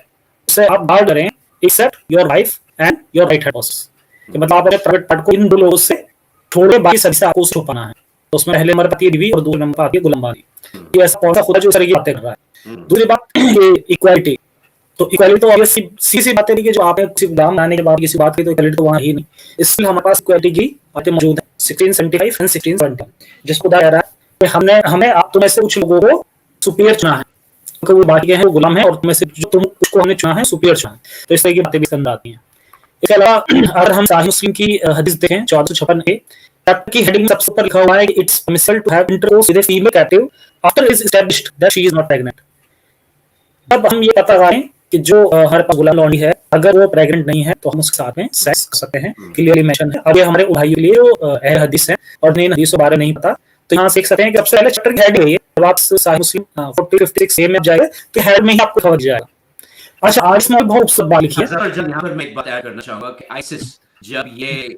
[SPEAKER 1] उससे आप बाहर करें except your wife and your right hand boss. मतलब आप अपने प्राइवेट पार्ट को इन दो लोगों से छोड़े, बाकी सभी से आपको उसे छुपाना है। तो उसमें पहले नंबर पर आती है बीवी और दूसरे नंबर पर आती है गुलामबानी। ये ऐसा कौन सा खुदा जो इस तरह की बातें कर रहा है। दूसरी बात इक्वालिटी, तो इक्वालिटी तो ऑब्वियसली सीधी बात है कि जो आपने किसी गुलाम बनाने के बाद किसी बात की, तो इक्वालिटी तो वहाँ ही नहीं, इसलिए हमारे पास इक्वालिटी की बातें मौजूद है 1675 एंड 1670, जिसको कह रहा है कि हमें आप तुम्हें से कुछ लोगों को सुपीरियर चुना है, क्योंकि वो बाकी हैं वो गुलाम है, और तुम्हें से जो तुमको हमने चुना है सुपीरियर चुना है। तो इस तरह की बातें भी अंदर आती हैं। इसके अलावा अगर हम साहिह मुस्लिम की हदीस देखें 1456 ए की हेडिंग में सबसे ऊपर लिखा हुआ है कि it's permissible to have intercourse with a female captive after it is established that she is not pregnant. अब हम ये पता लगाएं कि जो हमारे पास गुलाम लौंडी है अगर वो प्रेग्नेंट नहीं है तो हम उसके साथ में सेक्स कर सकते हैं, क्लियरली मेंशन है। अब ये हमारे भाइयों के लिए जो अहले हदीस है और नई हदीस के बारे में नहीं पता तो यहाँ सीख सकते हैं कि सबसे पहले चैप्टर की हेडिंग है ये। जब आप साहिह मुस्लिम 4056 ए में जाएंगे तो हेड में ही आपको खबर जाएगा। अच्छा, आज इसमें बहुत खूबसूरत बात लिखी है।
[SPEAKER 2] जब यहाँ पर मैं एक बात ऐड करना चाहूंगा कि आईसिस जब ये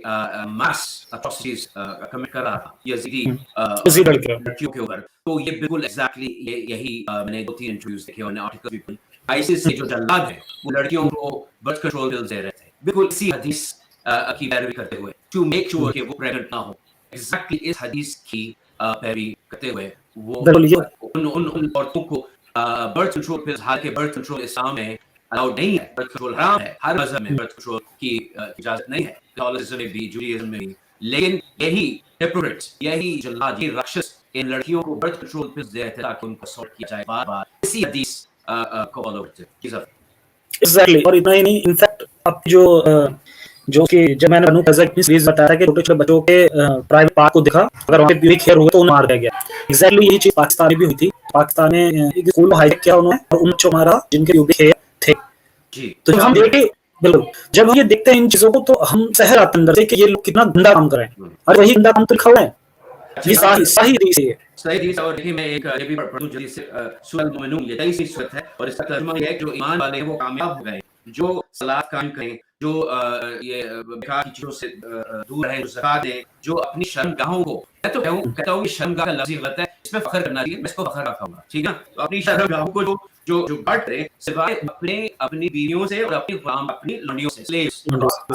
[SPEAKER 2] मास अट्रॉसिटीज कमिट कर रहा था यजीदी लड़कियों के ऊपर, तो ये बिल्कुल एग्जैक्टली यही मैंने 2-3 इंटरव्यूज देखे और आर्टिकल भी पढ़े। आईसिस के जो जल्लाद हैं वो लड़कियों को बर्थ कंट्रोल पिल्स दे रहे थे, बिल्कुल इसी हदीस की पैरवी करते हुए, टू मेक श्योर कि वो प्रेग्नेंट ना हो। एग्जैक्टली इस हदीस की पैरवी करते हुए वो उन औरतों को बर्थ कंट्रोल पिल्स, हालांकि बर्थ कंट्रोल इस्लाम में अलाउड नहीं है, बर्थ कंट्रोल हराम है, हर मजहब में बर्थ कंट्रोल की इजाजत नहीं है, कैथोलिसिज्म में भी, जुडाइज्म में भी। लेकिन यही हिपोक्रेट्स, यही जल्लाद, ये राक्षस इन लड़कियों को बर्थ कंट्रोल पिल्स दे रहे थे ताकि उनको असॉल्ट किया जाए बार-बार, इसी हदीस को फॉलो करते थे।
[SPEAKER 1] एग्जैक्टली, और इतना ही नहीं, इनफैक्ट अब जो कि जब मैंने बनु कज़ा की सीरीज बताया कि छोटे छोटे बच्चों के प्राइवेट पार्ट को देखा, अगर वहाँ पे प्यूबिक हेयर हुए तो उन्हें मार दिया गया। एग्जैक्टली यही चीज पाकिस्तान में भी हुई थी। पाकिस्तान में एक स्कूल में हाईजैक किया उन्होंने और उन बच्चों मारा जिनके प्यूबिक हेयर थे जी। तो जब हम देखे, बिल्कुल जब हम ये देखते हैं इन चीजों को तो हम सहर आते अंदर से कि ये लोग कितना गंदा काम कर रहे हैं, और वही गंदा काम तो लिखा हुआ है, ये सही हदीस है। सही हदीस। और देखिए मैं एक ये भी पढ़ूं जल्दी से, सूरह अल-मुमिनून ये 23वीं सूरत है और इसका तर्जुमा ये है कि जो ईमान वाले हैं वो कामयाब हो गए, जो सलात कायम करें, जो ये बेकार की चीजों से दूर रहें, जो ज़कात दें, जो अपनी शर्मगाहों को, मैं तो कहता हूं कि शर्मगाह का लफ्ज़ गलत है, इसमें फख्र करना चाहिए, मैं इसको फख्र रखाऊंगा, ठीक है। तो अपनी शर्मगाहों को जो गार्ड करें सिवाय अपनी बीवियों से और अपनी लौंडियों से, स्लेव्स,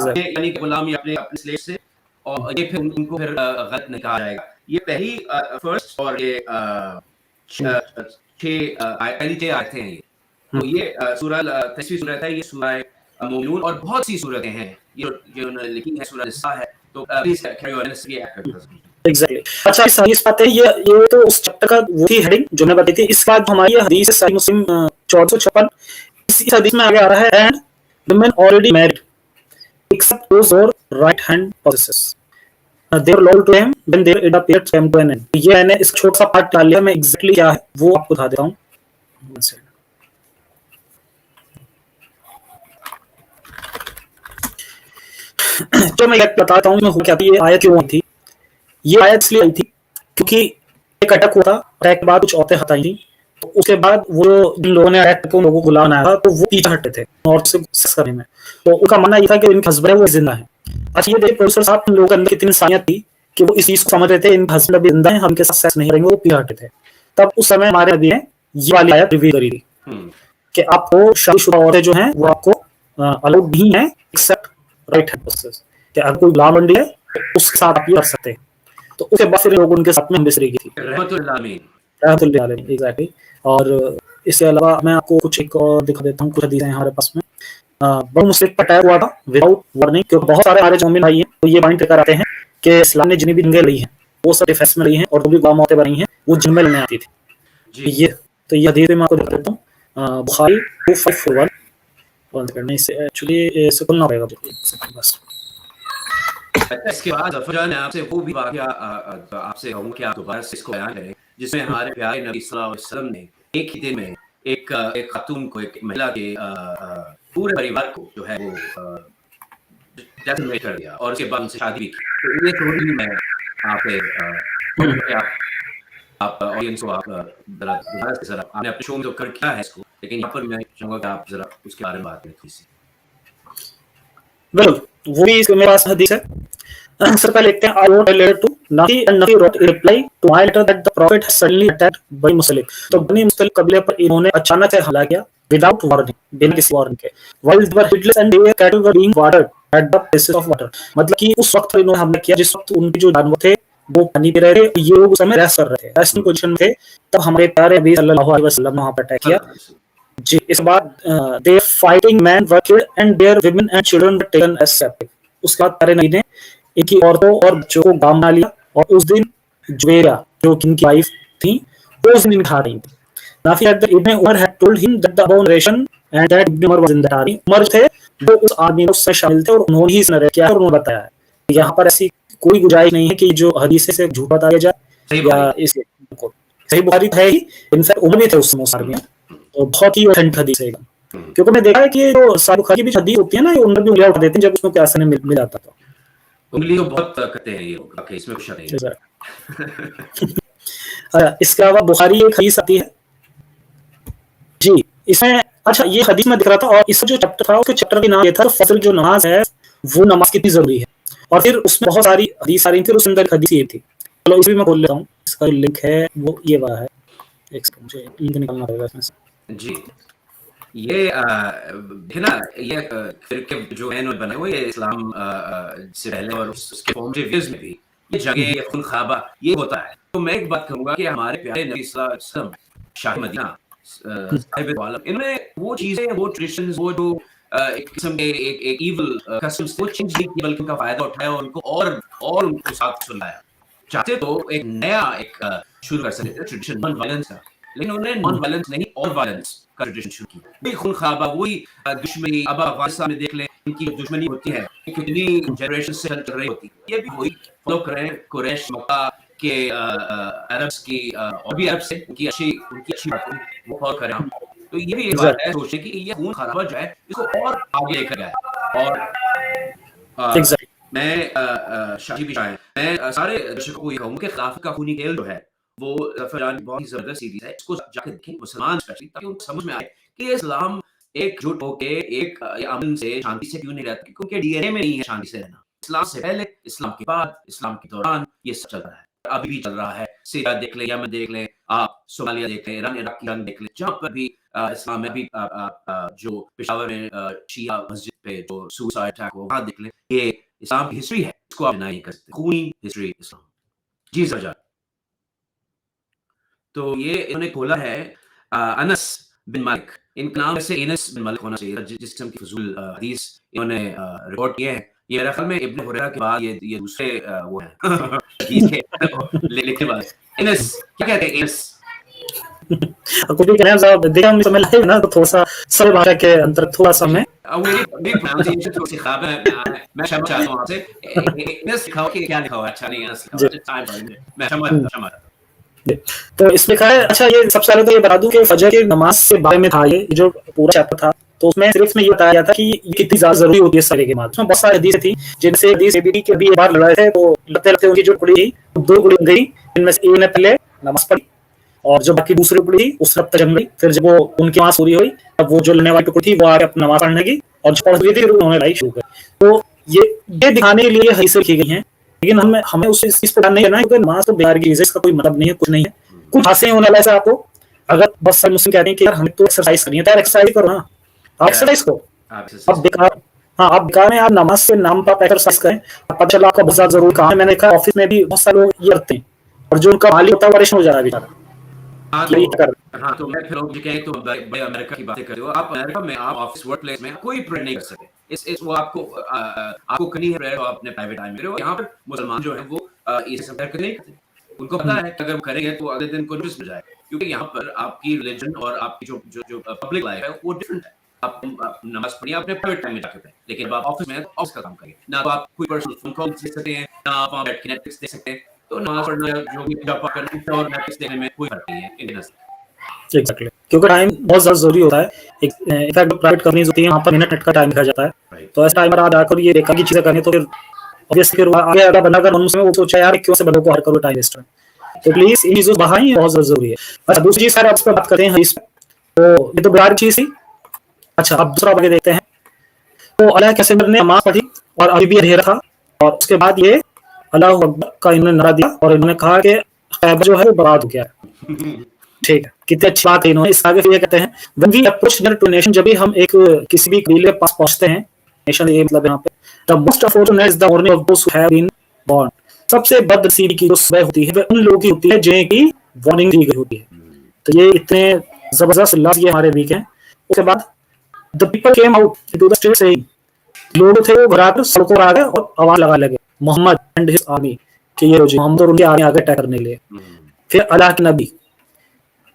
[SPEAKER 1] यानी गुलामी अपने स्लेव्स से, और ये फिर उनको फिर गलत नहीं कहा जाएगा। ये पहली फर्स्ट और ये 6 आयतें हैं ये। तो ये सूरह 23वीं सूरत है, ये सूरह मुमिनून, और बहुत सी सूरतें हैं ये जो उन्होंने लिखी है, सूरह निसा है। तो प्लीज कैरी ऑन इसलिए ऐड कर दीजिए। एग्जैक्टली। अच्छा, इस हदीस बात है, ये तो उस चैप्टर का वो थी हेडिंग जो मैं बताई थी। इसके बाद हमारी हदीस है सहीह मुस्लिम 1456। इस हदीस में आगे आ रहा है, and women already married except those और right hand possesses they were loyal to him when their ida period came to an end। ये मैंने इस छोटा सा पार्ट डाल लिया, मैं एग्जैक्टली क्या है वो आपको बता देता हूँ। तो मैं बताता हूँ मैं क्या थी, ये आयत क्यों आई थी। ये आयत इसलिए आई थी क्योंकि एक अटैक हुआ था, अटैक के बाद कुछ औरतें हटाई थी, तो उसके बाद वो जिन लोगों ने अटैक को लोगों को गुलाम बनाया था तो वो पीछे हटे थे औरत से सेक्स करने में। तो उनका मानना ये था कि इनके हस्बैंड है वो जिंदा है। अच्छा, ये देखिए प्रोफेसर साहब, लोगों के अंदर कितनी इंसानियत थी कि वो इस चीज को समझ रहे थे, इनके हस्बैंड अभी जिंदा है, हम इनके साथ सेक्स नहीं करेंगे, वो पीछे हटे थे। तब उस समय हमारे नबी ने ये वाली आयत रिवील करी थी कि आपको शादीशुदा औरतें जो हैं वो आपको अलाउड नहीं है एक्सेप्ट राइट हैंड पॉसेसेस, कि अगर कोई गुलाम बंदी है तो उसके साथ आप ये कर सकते हैं। तो उसके बाद फिर लोग उनके साथ में हमबिसरी की थी, रहमतुल्लाह अलैहि। एग्जैक्टली। और इसके अलावा मैं आपको कुछ एक और दिखा देता हूँ, कुछ हदीसें हमारे पास में। बनु मुस्लिक पर अटैक हुआ था विदाउट वार्निंग, क्योंकि बहुत सारे हमारे जो मोमिन भाई हैं तो ये पॉइंट कर आते हैं कि इस्लाम ने जितनी भी जंगें ली हैं वो सब डिफेंस में ली हैं, और जो भी गुलाम औरतें बनी हैं वो जिन में लड़ने आती थी। ये हदीस मैं आपको दिखा देता हूँ, बुखारी 2541। बंद करने से एक्चुअली इसे खुलना पड़ेगा बस। इसके बाद अफजान आपसे वो भी वाकया आपसे कहूँ कि आप दोबारा से इसको बयान करें, जिसमें हमारे प्यारे नबी सल्लल्लाहु अलैहि वसल्लम ने एक ही दिन में एक खातून को, एक महिला के पूरे परिवार को जो है वो डेसिमेट कर दिया और उसके बाद उनसे शादी भी की। तो ये स्टोरी मैं आप ऑडियंस को आप जरा आपने अपने शो में तो कर किया है इसको, लेकिन यहाँ पर मैं चाहूँगा कि आप जरा उसके बारे में बात करें थोड़ी सी। बिल्कुल, वो भी मेरे पास हदीस है। सर पहले लिखते हैं, I wrote a letter to Nafi and Nafi wrote a reply to my letter that the prophet has suddenly attacked Bani Mustalik। तो बनी मुस्तलिक कबीले पर इन्होंने अचानक से हमला किया without warning, बिना किसी वार्निंग के, while they were heedless and their cattle were being watered at the places of water। मतलब कि उस वक्त इन्होंने हमला किया जिस वक्त उनके जो जानवर थे वो पानी पी रहे थे, ये लोग उस समय रेस्ट कर रहे थे, रेस्टिंग पोजीशन में थे, तब हमारे प्यारे नबी सल्लल्लाहु अलैहि वसल्लम ने वहां पर अटैक किया जी। इस बाद their fighting men were killed and their women and children were taken as captive। उसके बाद प्यारे नबी ने इनकी औरतों और बच्चों को गांव बना लिया, और उस दिन जुबैरा जो कि इनकी वाइफ थी वो उस दिन खा रही थी। नाफी that Ibn Umar had told him that the above narration and that Ibn Umar was in the army। Umar थे वो उस आदमी में उससे शामिल थे और उन्होंने ही इस नरेट किया और उन्होंने बताया है। यहाँ पर ऐसी कोई गुंजाइश नहीं है कि जो हदीस से झूठ बताया जाए या इस सही बुखारी है ही, इनफैक्ट उम्र भी थे उस समय में, तो बहुत ही ऑथेंटिक हदीस है। क्योंकि मैं देखा है कि जो सही बुखारी की भी हदीस होती है ना, ये उम्र भी उंगलियां उठा देते हैं जब उसमें प्यासा ने मिल जाता था।
[SPEAKER 2] उंगली तो बहुत करते हैं ये लोग, ओके, इसमें कुछ नहीं
[SPEAKER 1] है। इसके अलावा बुखारी एक हदीस आती है जी, इसमें अच्छा ये हदीस में दिख रहा था, और इसका जो चैप्टर था उसके चैप्टर का नाम ये था फजल जो नमाज है वो नमाज कितनी जरूरी है, और फिर उसमें बहुत सारी हदीस आ रही थी, फिर उसके अंदर हदीस ये थी। चलो इसे भी मैं खोल लेता हूँ, इसका लिंक है वो ये वाला है, एक सेकंड मुझे लिंक निकालना पड़ेगा इसमें से
[SPEAKER 2] जी। ये है ना, ये फिरके जो है इन्होंने बनाए हुए ये इस्लाम से पहले और उसके फॉर्मेटिव ईयर्स में भी ये जगह, ये खून ख़ाबा ये होता है। तो मैं एक बात कहूँगा कि हमारे प्यारे नबी सल्लल्लाहु अलैहि वसल्लम शाह मदीना साहिब वाला, इन्होंने वो चीज़ें, वो ट्रेडिशंस, वो जो एक किस्म के एक इविल कस्टम्स वो चेंज नहीं किए, बल्कि उनका फ़ायदा उठाया और उनको और उनको साथ सुलाया। चाहते तो एक नया एक शुरू कर सकते थे ट्रेडिशन नॉन वायलेंस का, लेकिन उन्होंने नॉन वायलेंस नहीं और वायलेंस का ट्रेडिशन शुरू की। वही खून ख़ाबा, वही दुश्मनी। अब अफगानिस्तान में देख लें, इनकी दुश्मनी होती है कितनी जनरेशन से चल रही होती है, ये भी वही फॉलो करें कुरैश मक्का के अरब्स की और भी अरब से उनकी अच्छी बातें वो फॉलो करें हम। तो ये भी एक बात है सोचने की, ये खून ख़राबा जो है इसको और आगे लेकर जाए। और मैं शाही भी चाहें, मैं सारे दर्शकों को ये कहूँ कि खिलाफत का खूनी खेल जो है वो फरजान बहुत ही जबरदस्त सीरीज है, इसको जाकर देखें मुसलमान स्पेशली, ताकि उनको समझ में आए कि इस्लाम एकजुट होके एक अमन से शांति से क्यों नहीं रहता, क्योंकि डीएनए में नहीं है शांति से रहना। इस्लाम से पहले, इस्लाम के बाद, इस्लाम के दौरान ये सब चल रहा है, अभी भी चल रहा है। सीरिया देख लें, यमन देख लें, आप सोमालिया देख लें, ईरान इराक की जंग देख लें, जहाँ पर भी इस्लाम में भी जो पेशावर में शिया मस्जिद पे जो सुसाइड अटैक हो, वहाँ देख लें, ये इस्लाम की हिस्ट्री है, इसको आप डिनाई नहीं कर सकते, खूनी हिस्ट्री इस्लाम। जी सर। तो ये इन्होंने खोला है अनस बिन मालिक, इनका नाम ऐसे एनस बिन मालिक होना चाहिए, जिस किस्म की फजूल हदीस इन्होंने रिकॉर्ड किए हैं। ये मेरे ख्याल में इब्न हुरैरा के बाद ये दूसरे वो हैं हदीस के लिखने वाले। एनस क्या कहते हैं? एनस
[SPEAKER 1] कुछ भी कहना साहब, देखा हम समय लाइव ना, तो थोड़ा सा सरल भाषा के अंतर थोड़ा सा मैं
[SPEAKER 2] मेरी प्रोनाउंसिएशन थोड़ी सी खराब है, मैं क्षमा चाहता हूं आपसे। एनस लिखा हो कि क्या लिखा हुआ? अच्छा नहीं, एनस लिखा हुआ, मैं क्षमा।
[SPEAKER 1] तो इसमें लिखा है, अच्छा ये सबसे पहले तो ये बता दूं कि फजर की नमाज से बारे में था ये जो पूरा चैप्टर था, तो उसमें सिर्फ में ये बताया गया था कि ये कितनी ज्यादा जरूरी होती है सारे के बाद। उसमें बहुत सारी हदीसें थी, जिनसे हदीस एबीडी के भी एक बार लड़ाए थे, तो लड़ते लड़ते उनकी जो कुड़ी थी 2 कुड़ी गई, इनमें से एक ने पहले नमाज पढ़ी और जो बाकी दूसरी कुड़ी थी उस रफ्त जम गई। फिर जब वो उनकी नमाज पूरी हुई, तब वो जो लड़ने वाली टुकड़ी थी वो आके अपनी नमाज पढ़ने की, और जो पढ़ रही थी उन्होंने लड़ाई शुरू कर। तो ये दिखाने के लिए हदीसें लिखी गई हैं, लेकिन हमें उस चीज पर ध्यान नहीं करना है, क्योंकि नमाज तो बेकार की चीज है, इसका कोई मतलब नहीं है, कुछ नहीं है। कुछ हासिल होने वाला है आपको, अगर बस सब मुस्लिम कहते हैं कि यार हमें तो एक्सरसाइज करनी है, तो यार एक्सरसाइज करो ना, आप एक्सरसाइज करो। अब बेकार, हाँ आप बेकार में आप नमाज के नाम पर आप एक्सरसाइज करें, पता चला आपका बहुत ज्यादा जरूरी काम है। मैंने देखा ऑफिस में भी बहुत सारे लोग ये करते हैं, और जो उनका माली होता है वो परेशान हो जा रहा है बेचारा।
[SPEAKER 2] हाँ तो मैं फिर लोग कहें तो बड़े अमेरिका की बातें करते हो आप, अमेरिका में आप ऑफिस वर्क प्लेस में कोई प्रेयर नहीं कर सकते, इस वो आपको करनी है प्रेयर, आप अपने प्राइवेट टाइम में। यहाँ पर मुसलमान जो है वो इसे सब प्रेयर नहीं करते, उनको पता है कि अगर वो करेंगे तो अगले दिन को नोटिस मिल जाए, क्योंकि यहाँ पर आपकी रिलीजन और आपकी जो पब्लिक लाइफ है वो डिफरेंट है। आप नमाज पढ़िए अपने प्राइवेट टाइम में जाकर पढ़ें, लेकिन अब आप ऑफिस में ऑफिस का काम करिए ना, तो आप कोई पर्सनल फोन कॉल दे सकते हैं, ना आप वहाँ बैठ के नेटफ्लिक्स देख सकते हैं। तो नमाज पढ़ना जो भी जॉब करना और नेटफ्लिक्स देखने में कोई फर्क नहीं है इंडियन।
[SPEAKER 1] एग्जैक्टली, क्योंकि टाइम बहुत ज्यादा जरूरी होता है। इनफैक्ट जो प्राइवेट कंपनीज होती हैं वहाँ पर मिनट का टाइम लिखा जाता है, तो ऐसा टाइमर आप आकर ये देखा की चीजें करनी, तो फिर ऑब्वियसली फिर आगे अगर बंदा अगर मन में वो सोचा यार क्यों से बंदों को हर करो टाइम वेस्ट है, तो प्लीज इन चीजों बढ़ाएं, बहुत जरूरी है। अच्छा दूसरी चीज सर आप इस पर बात करते हैं, तो ये तो बेकार चीज थी। अच्छा अब दूसरा आगे देखते हैं, तो अल्लाह के रसूल ने नमाज पढ़ी और अभी भी अंधेरा था, और उसके बाद ये अल्लाहु अकबर का इन्होंने नारा दिया और इन्होंने कहा कि खैबर जो है वो बर्बाद हो गया है। ठीक है, कितनी अच्छी बात है। इन्होंने इस आगे फिर ये कहते हैं, when we approach near to nation, जब भी हम एक किसी भी कबीले के पास पहुंचते हैं, नेशन ये मतलब यहाँ पे, the most unfortunate is the mourning of those who have been born, सबसे बदनसीबी की जो सुबह होती है वह उन लोगों की होती है जिन्हें की वार्निंग दी गई होती है। तो ये इतने जबरदस्त लफ्ज ये हमारे वीक हैं। उसके बाद the people came out to the street saying, लोग थे वो भराकर सड़कों पर आ गए और आवाज लगा लगे मोहम्मद एंड हिज आर्मी, कि ये रोजी मोहम्मद और उनके आगे अटैक करने के लिए। फिर अल्लाह के नबी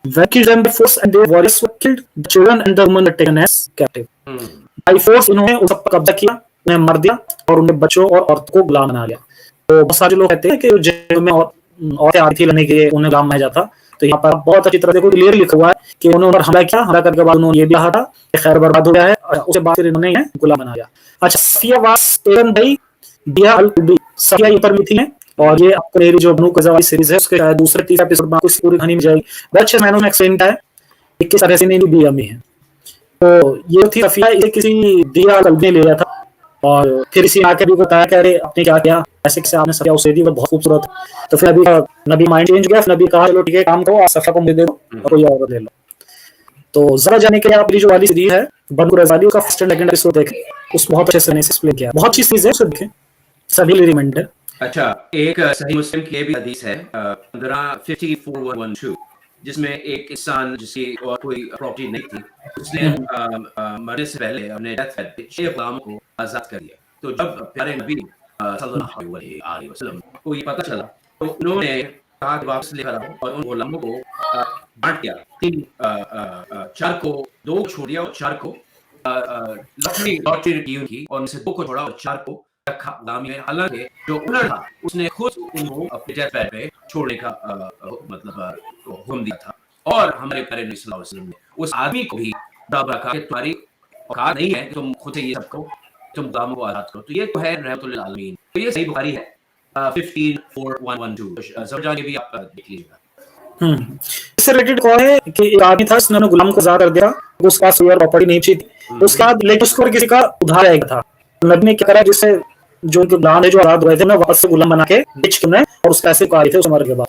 [SPEAKER 1] killed them by force and their warriors were killed, the children and the women were taken as captive। By force इन्होंने उन सब पर कब्जा किया, उन्हें मार दिया और उनके बच्चों और औरतों को गुलाम बना लिया। तो बहुत सारे लोग कहते हैं कि जेल में औरतें आती थी लेने के लिए, उन्हें गुलाम बनाया जाता। तो यहाँ पर बहुत अच्छी तरह से क्लियर लिखा हुआ है कि उन्होंने हमला किया, हमला करने के बाद उन्होंने ये भी कहा था कि खैर बर्बाद हो गया है, उसके बाद फिर इन्होंने ये गुलाम बना लिया। अच्छा, सफिया वास एरन भाई दिया अल कुबी, सफिया ऊपर में थी और ये आपको मेरी जो बनू कज़ावाई सीरीज है उसके दूसरे तीसरे एपिसोड में आपको पूरी कहानी मिल जाएगी। बच्चे मैंने एक्सप्लेन किया है कि किस तरह से इन्हें भी अमी है। तो ये थी सफिया, इसे किसी दिया कल्ब ने ले लिया था और फिर इसी आके भी बताया कि अरे आपने क्या किया, ऐसे कैसे आपने सफिया उसे दी, वो बहुत खूबसूरत। तो फिर अभी नबी माइंड चेंज हो गया, फिर नबी कहा चलो ठीक है काम करो, आप सफिया को मुझे दे दो और कोई और ले लो। तो जरा जाने के लिए आप जो वाली सीरीज है बनू रज़ाली, उसका फर्स्ट एंड सेकंड एपिसोड देखें, उस बहुत अच्छे से एक्सप्लेन किया, बहुत अच्छी सीरीज है, उसे देखें, सभी रिकमेंड है।
[SPEAKER 2] अच्छा, एक सही मुस्लिम की भी हदीस है 15:54-112, जिसमें एक इंसान जिसकी और कोई प्रॉपर्टी नहीं थी, उसने मरने से पहले अपने डेथ बेड पे 6 गुलामों को आजाद कर दिया। तो जब प्यारे नबी सल्लल्लाहु अलैहि वसल्लम को ये पता चला तो उन्होंने कहा कि वापस लेकर आओ और उन गुलामों को बांट दिया। 4 को 2 छोड़ दिया और 4 को लॉटरी की उनकी, और उनसे 2 को छोड़ा और 4 को रखा गुलामी में। हालांकि जो ओनर था उसने खुद उनको अपने डेथ बेड पे छोड़ने का मतलब हुक्म दिया था, और हमारे प्यारे नबी सल्लल्लाहु अलैहि वसल्लम ने उस आदमी को भी बराबर कहा कि तुम्हारी औकात नहीं है तुम खुद से ये सब करो, तुम गुलामों को आजाद करो। तो ये तो है रहमतुल लिल आलमीन। तो ये सही बुखारी है 15:4-112, ज़रा भी आप देख लीजिएगा।
[SPEAKER 1] इससे रिलेटेड कौन है कि एक आदमी था, उसने गुलाम को आजाद कर दिया, उसके पास कोई और प्रॉपर्टी नहीं थी, उसके बाद लेकिन उसको किसी का उधार आएगा था। नबी ने क्या करा, जिससे जो उनके गुलाम है जो आजाद हुए थे ना, वापस से गुलाम बना के बेच के उन्हें और उस पैसे को आए थे उस मर के बाद।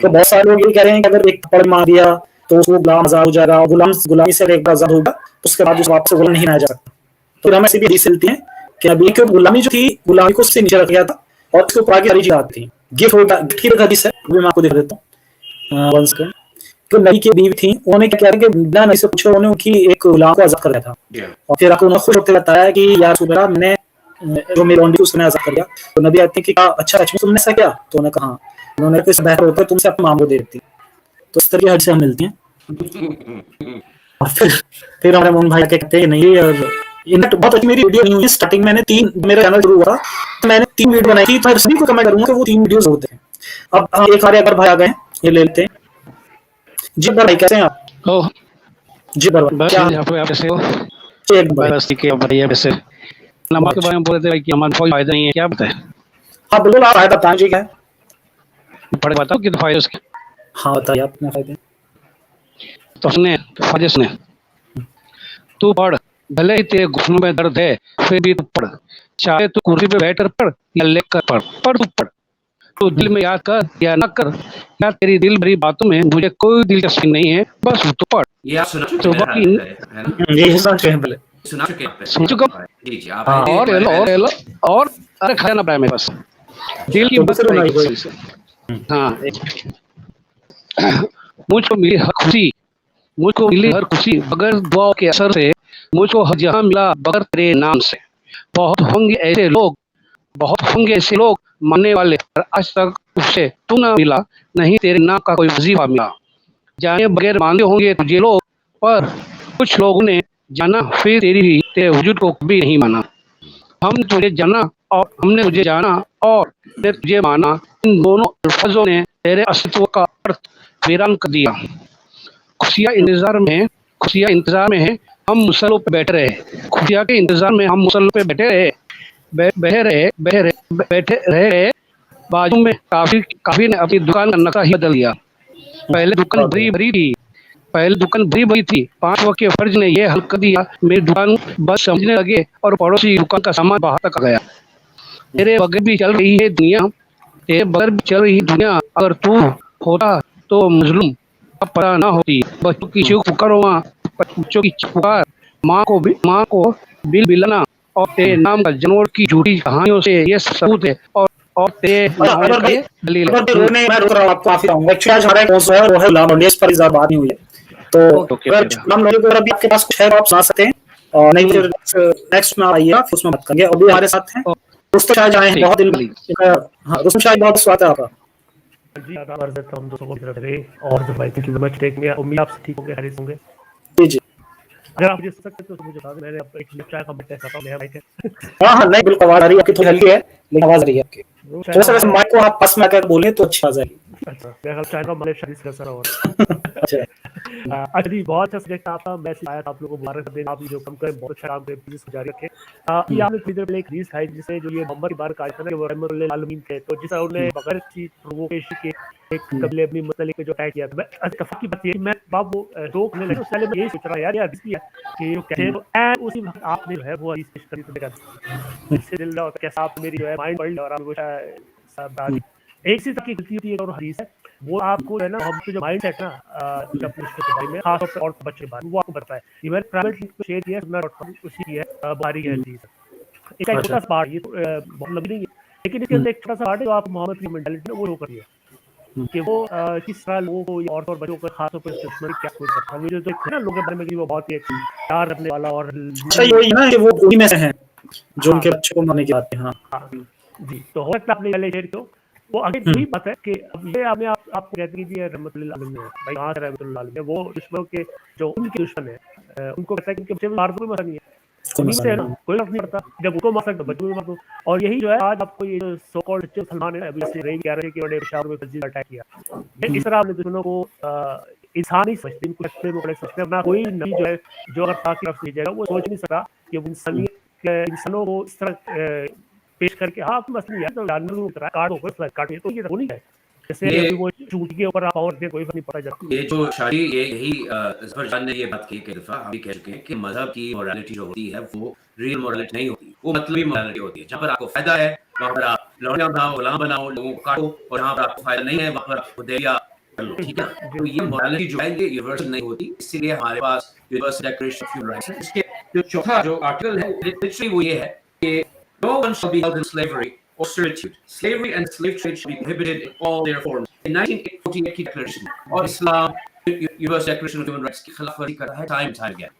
[SPEAKER 1] तो बहुत सारे लोग ये कह रहे हैं कि अगर एक थप्पड़ मार दिया तो उसको गुलाम आजाद हो जाएगा, और गुलामी से एक बार आजाद होगा उसके बाद उस वापस गुलाम नहीं बनाया जा सकता। तो हमें ऐसी भी हदीस मिलती है कि नबी की गुलामी जो थी, गुलामी को उससे नीचे रख गया था और उसके ऊपर आगे हरी चीज आती थी। गिफ्ट होता, गिफ्ट की हदीस है, वो मैं आपको दिखा देता हूँ। One second. तो नबी की बीवी थी, उन्होंने क्या किया कि बिना नबी से पूछे उन्होंने उनकी एक गुलाम को आजाद कर दिया था, और फिर आपको उन्होंने खुश होकर बताया कि यार सुबह मैंने जो मेरी ओनली उसने आजाद कर दिया। तो नबी आते हैं कि अच्छा अच्छा तुमने ऐसा किया, तो उन्होंने कहा, उन्होंने कहा बेहतर होता है तुमसे अपने मामू दे देती। तो इस तरह की हदीसें मिलती हैं। और फिर हमारे मोहन भाई के कहते हैं नहीं, और इनफैक्ट बहुत अच्छी मेरी वीडियो नहीं हुई। स्टार्टिंग मैंने 3, मेरा चैनल शुरू हुआ तो मैंने 3 वीडियो बनाई थी, तो मैं सभी को कमेंट करूंगा कि वो 3 वीडियोस होते हैं। अब एक बार भाई आ गए, ये ले लेते हैं। जी भाई कैसे हैं आप?
[SPEAKER 6] ओह
[SPEAKER 1] जी भाई क्या
[SPEAKER 6] आप कैसे हो?
[SPEAKER 1] एक बार
[SPEAKER 6] बस ठीक है, बढ़िया। वैसे नमाज के बारे में बोल रहे थे भाई कि हमारा कोई फायदा नहीं है, क्या बताएं?
[SPEAKER 1] हाँ बिल्कुल, आप फायदा बताएं जी क्या है?
[SPEAKER 6] पढ़े बताओ कि फायदे उसके।
[SPEAKER 1] हाँ बताइए आप अपने फायदे।
[SPEAKER 6] तो सुने फायदे सुने, तू पढ़, भले ही तेरे घुटनों में दर्द है फिर भी तू पढ़, चाहे तू कुर्सी पे बैठ कर पढ़ या लेट कर पढ़, तू पढ़। तो दिल में याद कर या न कर, या तेरी दिल भरी बातों में मुझे कोई दिलचस्पी नहीं है, बस तू पढ़।
[SPEAKER 2] ये आप सुना चुके
[SPEAKER 6] तो
[SPEAKER 2] हैं,
[SPEAKER 6] बाकी
[SPEAKER 1] ये सुन चुके हैं पहले,
[SPEAKER 2] सुना चुके हैं आप?
[SPEAKER 6] सुन चुका।
[SPEAKER 2] जी जी, आप
[SPEAKER 6] और ले लो और ले लो, और अरे खाया ना पाया मेरे पास दिल की बात है। हाँ, मुझको मिली हर खुशी, मुझको मिली हर खुशी बगैर दुआ के असर से, मुझको हर जहां मिला बगैर तेरे नाम से। बहुत होंगे ऐसे लोग, बहुत होंगे ऐसे लोग मानने वाले, पर आज तक उससे तू ना मिला, नहीं तेरे नाम का कोई वजीफा मिला। जाने बगैर मानते होंगे तुझे लोग, पर कुछ लोगों ने जाना फिर तेरे वजूद को कभी नहीं माना। हम तुझे जाना और हमने तुझे जाना और ने तुझे माना, इन दोनों अल्फाजों ने तेरे अस्तित्व का अर्थ वीरान कर दिया। खुशियाँ इंतजार में है हम मुसल्लों पे बैठे रहे, खुशियाँ के इंतजार में हम मुसल्लों पे बैठे रहे, बैठे रहे। बाजू में काफी ने अपनी दुकान का नक्शा ही बदल दिया। पहले दुकान भरी थी, 5 वक्त के फर्ज ने यह हल कर दिया, मेरी दुकान बस समझने लगे और पड़ोसी दुकान का सामान बाहर तक आ गया। तेरे बगैर भी चल रही है दुनिया, अगर तू होता तो मजलूम अब पता ना होती। बच्चों की चूक पुकार, माँ को बिल बिलाना और तेरे नाम का जानवर की झूठी कहानियों से ये सबूत है। और तेरे दलील
[SPEAKER 1] मैं रुक रहा हूँ, आपको माफी चाहूंगा। एक्चुअली आज हमारा कौन सा है वो है गुलाम नबी, इस पर इजाफा बात नहीं हुई है। तो गुलाम नबी को अभी आपके पास कुछ है तो आप सुना सकते हैं, और नहीं फिर नेक्स्ट में आइए आप उसमें बात करेंगे। अभी हमारे साथ हैं रुस्तम शाह जाए हैं, बहुत दिन। हाँ रुस्तम शाह, बहुत स्वागत है आपका।
[SPEAKER 7] जी आदाब अर्ज़ करता हूं दोस्तों को, और भाई thank you very much take में। उम्मीद आपसे ठीक होंगे, खैरियत होंगे।
[SPEAKER 1] जी जी
[SPEAKER 7] अगर आप मुझे सुन सकते तो मुझे बता दें, मैंने अब एक चाय का टेस्ट करता हूँ, मेरा माइक है।
[SPEAKER 1] हाँ हाँ, नहीं बिल्कुल आवाज आ रही है आपकी, थोड़ी हल्की है लेकिन आवाज आ रही है आपकी।
[SPEAKER 7] वो
[SPEAKER 1] थोड़ा सा वैसे
[SPEAKER 7] शायद
[SPEAKER 1] माइक को आप पास में आकर बोले तो अच्छी आवाज आएगी।
[SPEAKER 7] अच्छा, मेरा ख्याल चाय का हमारे शरीर का असर हो रहा
[SPEAKER 1] अच्छा,
[SPEAKER 7] है। अच्छा जी, बहुत अच्छा सब्जेक्ट आपका, मैं आया था आप लोगों को मुबारक देना, आप जो कम करें बहुत अच्छा काम करें, प्लीज इसको जारी रखें। ये आपने थोड़ी देर पहले एक रील्स खाई जिससे जो ये मोहम्मद इकबाल का था ना, कि वो रहमतुल्लाह आलमीन थे, तो जिस उन्होंने बगैर चीज प्रोवोकेशन के एक कबीले अपनी मतलब जो अटैक किया था। मैं इत्तेफाक की बात ये मैं बाप वो जोक करने लगा, उससे पहले मैं यही सोच रहा यार हदीस भी है कि जो कहते हैं तो एंड उसी वक्त आपने जो है वो हदीस पेश करी, तो देखा इससे दिल रहा कैसा आप मेरी जो है माइंड पढ़ और आपको सब एक सी तक की गलती होती है और हदीस है वो आपको है ना, हम जो माइंड सेट ना जब रिश्ते के बारे में खास तौर पे और बच्चे के बारे में वो आपको बताता है। ये मैंने प्राइवेट लिंक पे शेयर किया है, सुनना.com उसी की है, बुखारी की हदीस है। एक छोटा सा पार्ट, ये तो बहुत लंबी नहीं है लेकिन इसके अंदर एक छोटा सा पार्ट है जो आप मोहम्मद की मेंटालिटी वो शो करिए कि वो किस तरह लोगों को औरतों और बच्चों को खास तौर पर दुश्मनी क्या कुछ करता है। ये जो है ना लोगों के बारे में कि वो बहुत ही प्यार रखने वाला और
[SPEAKER 1] अच्छा ये वही ना कि वो उन्हीं में से हैं जो
[SPEAKER 7] हाँ
[SPEAKER 1] उनके बच्चे को मारने की बात है। हाँ
[SPEAKER 7] हाँ जी, तो हो सकता है आपने पहले शेयर किया वो आगे वही बात है कि अब ये आपने आपको कहते हैं कि ये रहमतुल्लाह आलमीन है भाई, कहाँ से रहमतुल्लाह आलमीन है, वो दुश्मनों के जो उनके दुश्मन है उनको कहता है कि उनके बच्चे में मार दो, कोई मसला नहीं है,
[SPEAKER 1] कोई
[SPEAKER 7] उन्हीं से
[SPEAKER 1] मसला
[SPEAKER 7] है ना,
[SPEAKER 1] नहीं।
[SPEAKER 7] कोई फर्क नहीं पड़ता, जब उनको मार सकते बच्चों को मार दो। और यही जो है आज आपको ये जो सो कॉल्ड सलमान है अभी से रही कह रहे हैं कि उन्होंने पेशावर में मस्जिद अटैक किया। इस तरह आपने दुश्मनों को इंसान ही समझते, इनको रखते में बड़े सोचते हैं, अपना कोई नबी जो है जो अगर ताकि तरफ से जाएगा वो सोच नहीं सकता कि वो इंसानों को इस तरह पेश करके हाँ आप मसली है तो जानवर को उतरा काट होकर काटिए, तो ये तो नहीं है जैसे
[SPEAKER 2] ये-
[SPEAKER 7] अभी वो चूंटी के ऊपर आप और दे कोई फर्क नहीं पड़ता जाता।
[SPEAKER 2] ये जो शादी ये यही जफर जान ने ये बात की कई दफा, हम भी कह चुके हैं कि मजहब की मोरालिटी जो होती है वो रियल मोरालिटी नहीं होती, वो मतलबी मोरालिटी होती है। जहाँ पर आपको फायदा है वहाँ पर आप लौंडिया बनाओ, गुलाम बनाओ, लोगों को काटो, और जहाँ पर आपको फायदा नहीं है वहाँ पर आपको देरिया कर लो, ठीक है। तो ये मोरालिटी जो है ये यूनिवर्सल नहीं होती, इसीलिए हमारे पास universal declaration of human rights है। इसके जो चौथा जो आर्टिकल है लिटरली वो ये है कि no one shall be held in slavery or servitude. Slavery and slave trade should be prohibited in all their forms. In 1948 की declaration और इस्लाम universal declaration of human rights की खिलाफवर्जी कर रहा है टाइम अगेन।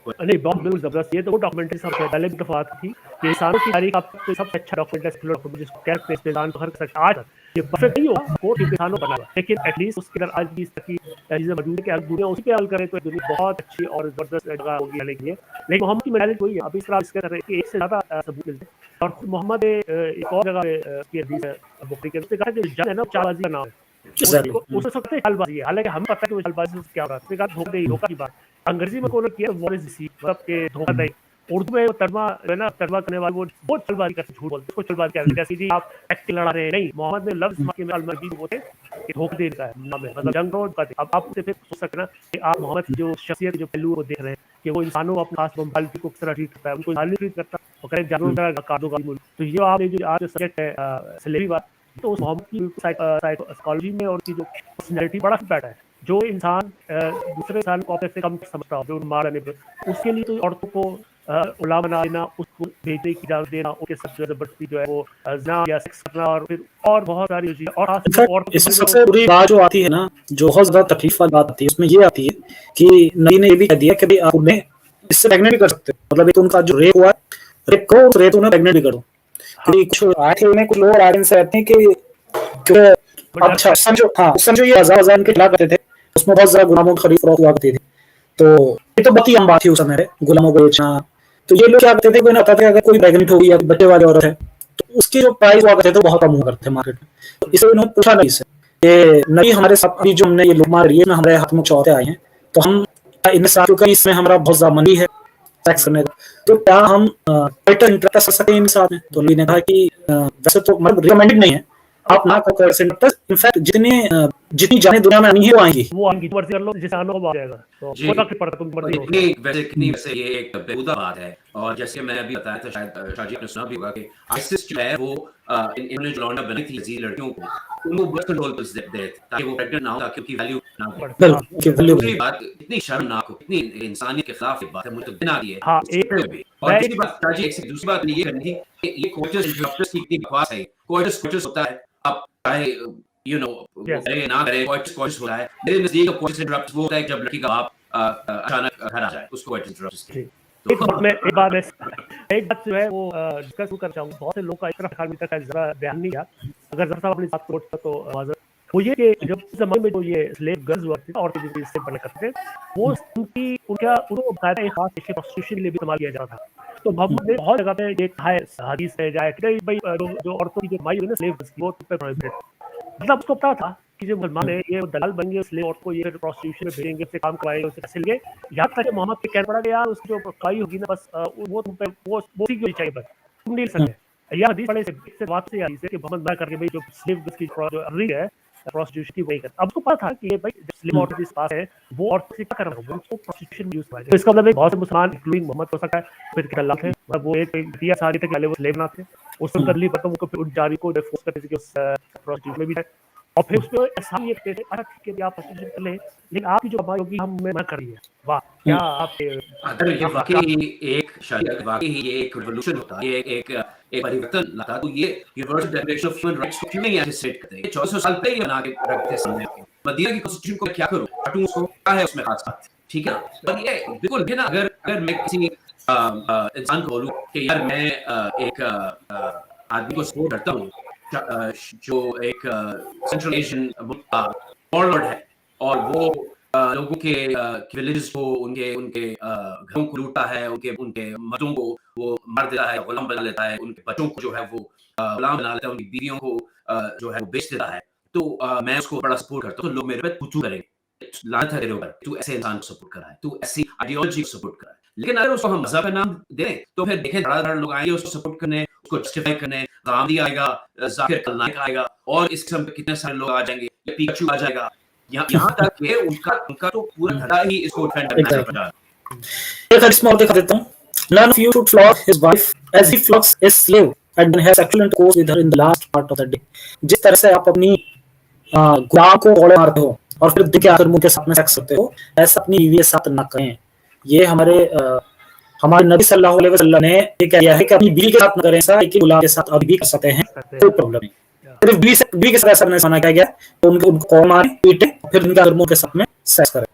[SPEAKER 7] नहीं बहुत बिल्कुल जबरदस्त, ये तो वो डॉक्यूमेंट्री सबसे पहले भी दफा थी कि इंसानों की तारीख आप सबसे अच्छा डॉक्यूमेंट है सेक्युलर डॉक्यूमेंट जिसको कहते हैं इंसान को हर सकता आज ये परफेक्ट नहीं होगा कोर्ट इंसानों बना हुआ, लेकिन एटलीस्ट उसके अंदर आज भी इस तरह की चीजें मौजूद है कि अगर दुनिया उसी पे अमल करे तो दुनिया बहुत अच्छी और जबरदस्त जगह होगी रहने के लिए। लेकिन मोहम्मद की मेंटालिटी वही है, अभी इस तरह इसके तरह कि एक से ज्यादा सबूत मिलते हैं। और खुद मोहम्मद एक और जगह की हदीस है बुखारी के, उसने कहा कि जंग है ना चालबाजी का नाम है, उसको सकते हैं चालबाजी है, हालांकि हमें पता है कि वो चालबाजी से क्या हो रहा है। उसने कहा धोखा की बात अंग्रेजी में कोने किया वॉर इज डिसीव, मतलब के धोखा नहीं। उर्दू में वो तर्जमा है ना, तर्जमा करने वाले वो चालबाजी करते झूठ बोलते, उसको चालबाजी कहते हैं। जैसे जी आप एक्टिंग लड़ा रहे हैं, नहीं मोहम्मद ने लफ्ज के में अलमर्जी बोलते कि धोखा दे देता है नाम है, मतलब जंग रोड का। अब आप फिर सोच सकते हैं ना कि आप मोहम्मद की जो शख्सियत जो पहलू वो देख रहे हैं कि वो इंसानों को अपने खास ममालिक को किस तरह ट्रीट करता है, उनको इंसान ट्रीट करता है और करें जानवरों तरह काटो का मुल्क। तो ये आपने जो आज सब्जेक्ट है स्लेवरी बात, तो उस मोहम्मद की साइकोलॉजी में और उसकी जो पर्सनैलिटी बड़ा बैठा है। जो इंसान दूसरे इंसान को अपने से कम समझता हो, जो मार आने पर उसके लिए तो औरतों को गुलाम बना देना, उसको भेजने की इजाजत देना, उनके साथ जबरदस्ती जो है वो ज़िना या सेक्स करना और फिर और बहुत सारी चीजें। और
[SPEAKER 1] इसमें सबसे बुरी बात जो आती है ना, जो बहुत ज्यादा तकलीफ वाली बात आती है उसमें ये आती है कि नबी ने ये भी कह दिया कि भाई आप उन्हें इससे प्रेग्नेंट भी कर सकते हो, मतलब एक उनका जो रेप हुआ है, रेप को उस रेप उन्हें प्रेग्नेंट भी करो। क्योंकि कुछ आए थे कुछ लोग आगे से रहते हैं कि अच्छा समझो, हाँ समझो ये बाजार इनके खिलाफ करते थे, उसमें बहुत ज्यादा गुलामों की खरीद फरोख्त हुआ करती थी, तो ये तो बहुत ही आम बात थी उस समय गुलामों को बेचना। तो ये लोग क्या करते थे, कोई ना पता था अगर कोई प्रेग्नेंट होगी या बच्चे वाली औरत है तो उसकी जो प्राइस हुआ करते थे बहुत कम हुआ करते थे मार्केट में। तो इसे उन्होंने पूछा नहीं से कि नहीं हमारे साथ भी जो हमने ये लूट मार रही है ना, हमारे हाथ में चौथे आए हैं, तो हम इन साथियों का इसमें हमारा बहुत ज्यादा मनी है सेक्स करने का, तो क्या हम इंटरेस्ट कर सकते हैं इन साथ में। तो ने कहा कि वैसे तो मतलब रिकमेंडेड नहीं है आप ना कर सकते, इनफैक्ट जितनी जाने दुनिया में आनी है वो आएंगी
[SPEAKER 7] मर्जी कर लो जिससे आने को आ जाएगा, तो कोई फर्क नहीं पड़ता तुम मर्जी हो।
[SPEAKER 2] वैसे ये एक बेहुदा बात है। और जैसे मैंने अभी बताया था, शायद शाजी आपने सुना भी होगा कि आईसिस जो है वो इन्होंने जो लौंडा बनी थी यजीद लड़कियों को, उनको बर्थ कंट्रोल पिल्स देते थे ताकि वो प्रेग्नेंट ना हो, ताकि उनकी वैल्यू ना बढ़े। दूसरी बात इतनी शर्मनाक हो, इतनी इंसानियत के खिलाफ बात है, मुझे दिन आ रही है।
[SPEAKER 7] हाँ
[SPEAKER 2] और दूसरी बात शाजी दूसरी बात ये करनी थी कि ये कोर्टस इंटरप्टर्स की इतनी बकवास है। कोर्टस होता है, आप चाहे यू नो करे ना करे, कोर्टस होता है। मेरे नजदीक कोर्टस इंटरप्ट वो होता है जब लड़की का बाप अचानक घर आ जाए, उसको कोर्टस इंटरप्ट।
[SPEAKER 7] एक बात जो है वो डिस्कस कर चाहूँगा। बहुत से लोग का इतना ख्याल तक जरा बयान नहीं किया, अगर जरा अपनी बात को तो वो ये कि जब उस ज़माने में जो ये स्लेव गर्ल्स हुआ थी और जो इससे बने करते थे, वो उनको बाकायदा एक खास तरीके प्रोस्टिट्यूशन के लिए भी इस्तेमाल किया जाता था। तो मोहम्मद ने बहुत जगह पे एक है हदीस है जाए कि भाई जो औरतों की जो कमाई हुई ना स्लेव की वो पे प्रोहिबिटेड, मतलब उसको पता था कि जो मुसलमान है ये दलाल बनेंगे स्लेव औरत को ये प्रोस्टिट्यूशन में भेजेंगे, उससे काम करवाएंगे, उससे पैसे लेंगे। यहाँ तक कि मोहम्मद के कहना पड़ा कि यार उसकी जो कमाई होगी ना बस वो तुम पे वो सीख होनी चाहिए, बस तुम नहीं ले सकते। यह हदीस पढ़े से बात से हदीस है कि मोहम्मद ना करके भाई जो स्लेव की जो अर्निंग है प्रोस्टिट्यूशन की वही करता। अब उसको पता था कि ये भाई जो स्लेव औरत जिस पास है वो औरत से क्या करना है, वो उसको प्रोस्टिट्यूशन यूज करवाएगा। तो इसका मतलब बहुत से मुसलमान इंक्लूडिंग मोहम्मद हो सकता है फिर के अल्लाह थे, मतलब वो एक दिया सारी थे पहले वो स्लेव ना थे, उसने कर ली पता उनको फिर उन जारी को फोर्स करते थे कि उस प्रोस्टिट्यूशन में भी जाए और फिर उसपे एहसान ये कहते थे अच्छा ठीक है आप प्रोस्टिट्यूशन कर ले लेकिन आपकी जो कमाई होगी हम मैं कर रही है। वाह क्या आप
[SPEAKER 2] अगर ये वाकई ये एक रिवॉल्यूशन होता, ये एक परिवर्तन लाता, तो ये universal declaration of human rights को क्यों नहीं ऐसे सेट करते? 1400 साल पहले ये बना के रखते सामने आपके। मदीना की कॉन्स्टिट्यूशन को क्या करूं, काटूं उसको, क्या है उसमें खास बात, ठीक है? पर ये बिल्कुल है ना, अगर मैं किसी इंसान को बोलूं कि यार मैं एक आदमी को सपोर्ट करता हूं जो एक सेंट्रल एशियन वॉरलॉर्ड है और वो लोगों के विलेजेस को उनके घरों को लूटता है, उनके मर्दों को वो मार देता है, गुलाम बना लेता है, उनके बच्चों को जो है वो गुलाम बना लेता है, उनकी बीवियों को जो है वो बेच देता है, तो मैं उसको बड़ा सपोर्ट करता हूँ। तो लोग मेरे पे तू करेंगे, लानत है तेरे ऊपर, तू ऐसे इंसान को सपोर्ट कर रहा है, तू ऐसी आइडियोलॉजी को सपोर्ट कर रहा है। लेकिन अगर उसको हम मजहब का नाम दें तो फिर देखें धड़ाधड़ लोग आएंगे उसको सपोर्ट करने, उसको जस्टिफाई करने, गांधी आएगा, जाकिर नाइक आएगा और इस किस्म के कितने सारे लोग आ जाएंगे, या पिकाचू आ जाएगा, यहाँ तक कि उनका तो पूरा धड़ा ही इसको डिफेंड करना पड़ रहा है।
[SPEAKER 1] एक हदीस में और दिखा देता हूँ, none of you should flog his wife as he flogs his slave and then have sexual intercourse with her in the last part of the day। जिस तरह से आप अपनी गुलाम को गोले मारते हो और फिर दिन के आखिर मुंह के साथ में सेक्स करते हो, ऐसा अपनी बीवी के साथ ना करें। ये हमारे नबी सल्लल्लाहु अलैहि वसल्लम ने ये कह दिया है कि अपनी बीवी के साथ न करें ऐसा, लेकिन गुलाम के साथ अभी भी कर सकते हैं, कोई प्रॉब्लम नहीं। सिर्फ बीवी के साथ ऐसा नहीं किया गया तो उनको कॉल मारे पीटे फिर उनके आखिर मुंह के साथ में सेक्स करें,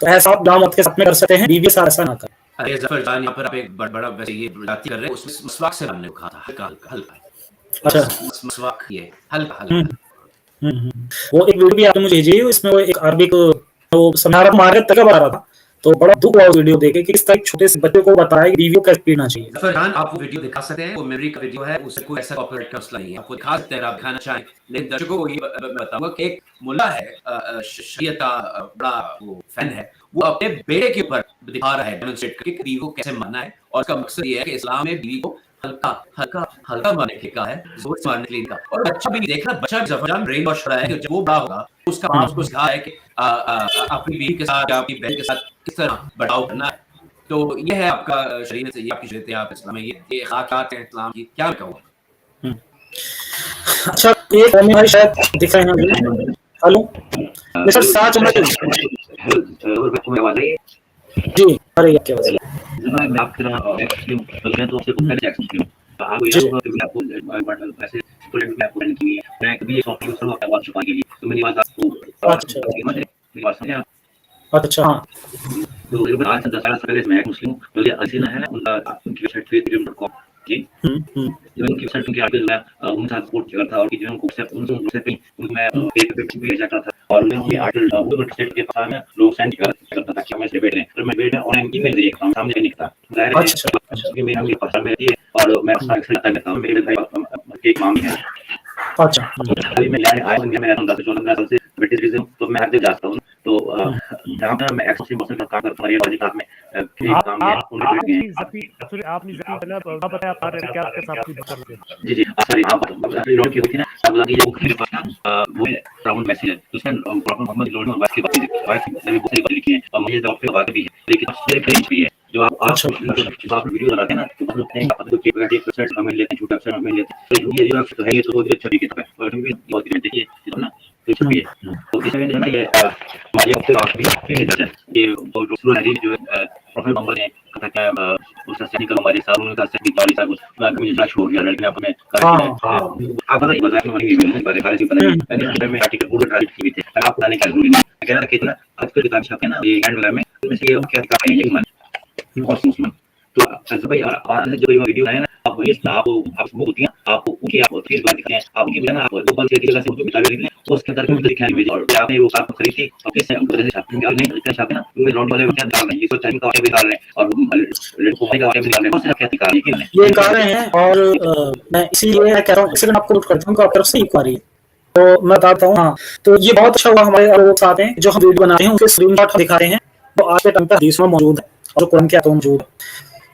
[SPEAKER 1] तो ऐसा आप गुलाम के साथ में कर सकते हैं, बीवी के साथ ऐसा ना करें।
[SPEAKER 2] अरे जफर जान यहाँ पर आप एक बड़ा वैसे ये बात कर रहे हैं, उसमें मसवाक से हमने कहा था हल्का
[SPEAKER 1] अच्छा
[SPEAKER 2] मसवाक ये हल्का
[SPEAKER 1] वो एक वीडियो भी आपने मुझे भेजी, इसमें वो एक अरबिक वो समझा रहा मार तक बता रहा था, तो बड़ा दुख हुआ वीडियो देखे कि इस तरह छोटे से बच्चे को बताया कि बीवी को कैसे पीना चाहिए।
[SPEAKER 2] जफर जान आप वो वीडियो दिखा सकते हैं, वो मेमोरी का वीडियो है, उससे कोई ऐसा कॉपीराइट का मसला नहीं है, आपको दिखा सकते हैं, आप दिखाना चाहें। लेकिन दर्शकों को ये बताऊंगा कि एक मुल्ला है शरीयत का बड़ा वो फैन है, वो अपने बेटे के ऊपर दिखा रहा है डेमोंस्ट्रेट करके कि बीवी को कैसे मारना है, और उसका मकसद ये है कि इस्लाम में बीवी को हल्का मारने के का है, जोर से मारने के लिए का। और बच्चा भी नहीं देख रहा, बच्चा जफरजान ब्रेन वॉश हो रहा है कि जब वो बड़ा होगा उसका बाप उसको सिखा है कि अपनी बीवी के साथ या अपनी बहन के साथ किस तरह बर्ताव करना है। तो ये है आपका शरीयत से, ये आपकी शरीयत है, आप इस्लाम में ये अखलाक़ात हैं इस्लाम की, क्या मैं कहूँगा।
[SPEAKER 1] अच्छा एक कौमी भाई शायद दिख रहे हैं, हेलो मिस्टर साच जी, अरे क्या बात है,
[SPEAKER 8] मैं आपके मैं तो आपसे पूछना चाहता हूं, आप ये आपको ऐसे स्टूडेंट में आपको की है, मैं कभी ये सॉफ्टवेयर यूज करूंगा बात छुपा के लिए, तो मेरी बात आपको अच्छा
[SPEAKER 1] अच्छा हाँ,
[SPEAKER 8] तो आज 10 साल पहले मैं मुस्लिम मुझे अजीना है उनका उनकी वेबसाइट faithfreedom.com जी उनकी वेबसाइट उनके आगे जो है उनका सपोर्ट किया था, और कि जो उनको उनसे पे मैं एक पे भेजा था और मैं ये आर्टिकल वो वेबसाइट के पास में लोग सेंड करता था कि मैं से बैठे तो मैं बैठे ऑनलाइन ईमेल दिए काम सामने नहीं था डायरेक्ट कि मेरा पास में दिए और मैं साथ करता हूं, मेरे भाई एक मामले है।
[SPEAKER 1] अच्छा
[SPEAKER 8] अभी मैं आया हूं, मैं 10-14 साल से ब्रिटिश रीजन, तो मैं हर जगह जाता हूं, तो जहां पर मैं एक्चुअली मौसम का काम करता हूं, ये काम में काम है
[SPEAKER 7] आपने आपने बताया आप क्या आपके साथ की बात कर रहे हैं
[SPEAKER 8] जी सॉरी आप लोड की होती है ना, अब लगी जो मेरे पास वो राउंड मैसेज है, उसमें प्रॉब्लम मोहम्मद लोड और वाइफ की बात मैंने बहुत सारी बात लिखी है और मुझे जवाब पे बात भी है, लेकिन सबसे फ्रेंच भी है जो आप वीडियो बनाते हैं ना, तो मतलब नहीं पता कि एक वेबसाइट हमें लेते हैं, झूठा वेबसाइट हमें लेते हैं, तो ये जो है ये तो बहुत अच्छा दिखता है और भी बहुत ही देखिए ना, तो इसमें है तो इसमें जो है ना ये हमारी आपसे बात भी है ये जो रसूल हदीस जो प्रोफेसर नंबर है कहता है उसका सही करो हमारे साथ उनका सही गाड़ी साहब मैं कभी जरा छोड़ गया, लेकिन आपने आप बताइए बता के हमारी वीडियो पर खाली बताइए मैं आर्टिकल पूरा ट्रांसलेट की थी, आप बताने का जरूरी नहीं है, कहना कितना आजकल किताब छापे ना ये हैंड वगैरह में इसमें से ये क्या दिखा है ये मन और सुन तो भाई आज जो ये वीडियो है ना आप ये आप वो होती हैं, आप उनकी आप फेस बात दिखाते हैं, आप उनकी बजाय ना आप वो बल से किसी जगह से उनको मिटा के लिख लें, तो उसके अंदर कोई तरीका नहीं भेजा, और आपने वो आप खरीदी और किससे उधर से छापते हैं, और नहीं इतना छापते ना, तो ग्राउंड वाले क्या डाल रहे हैं, ये तो टाइम का वाक़या भी डाल रहे हैं और लड़कों का वाक़या भी डाल रहे हैं, कौन सा क्या दिखा रहे हैं
[SPEAKER 1] ये गा रहे हैं। और मैं इसीलिए कह रहा हूँ, इसलिए मैं आपको नोट करता हूँ कि आपकी तरफ से इक्वारी है, तो मैं बताता हूँ। हाँ, तो ये बहुत अच्छा हुआ, हमारे लोग आते हैं जो हम वीडियो बनाते हैं उनके स्क्रीनशॉट हम दिखा रहे हैं, तो आज के टाइम पे हदीस में मौजूद है और कुरान के आयतों में मौजूद है।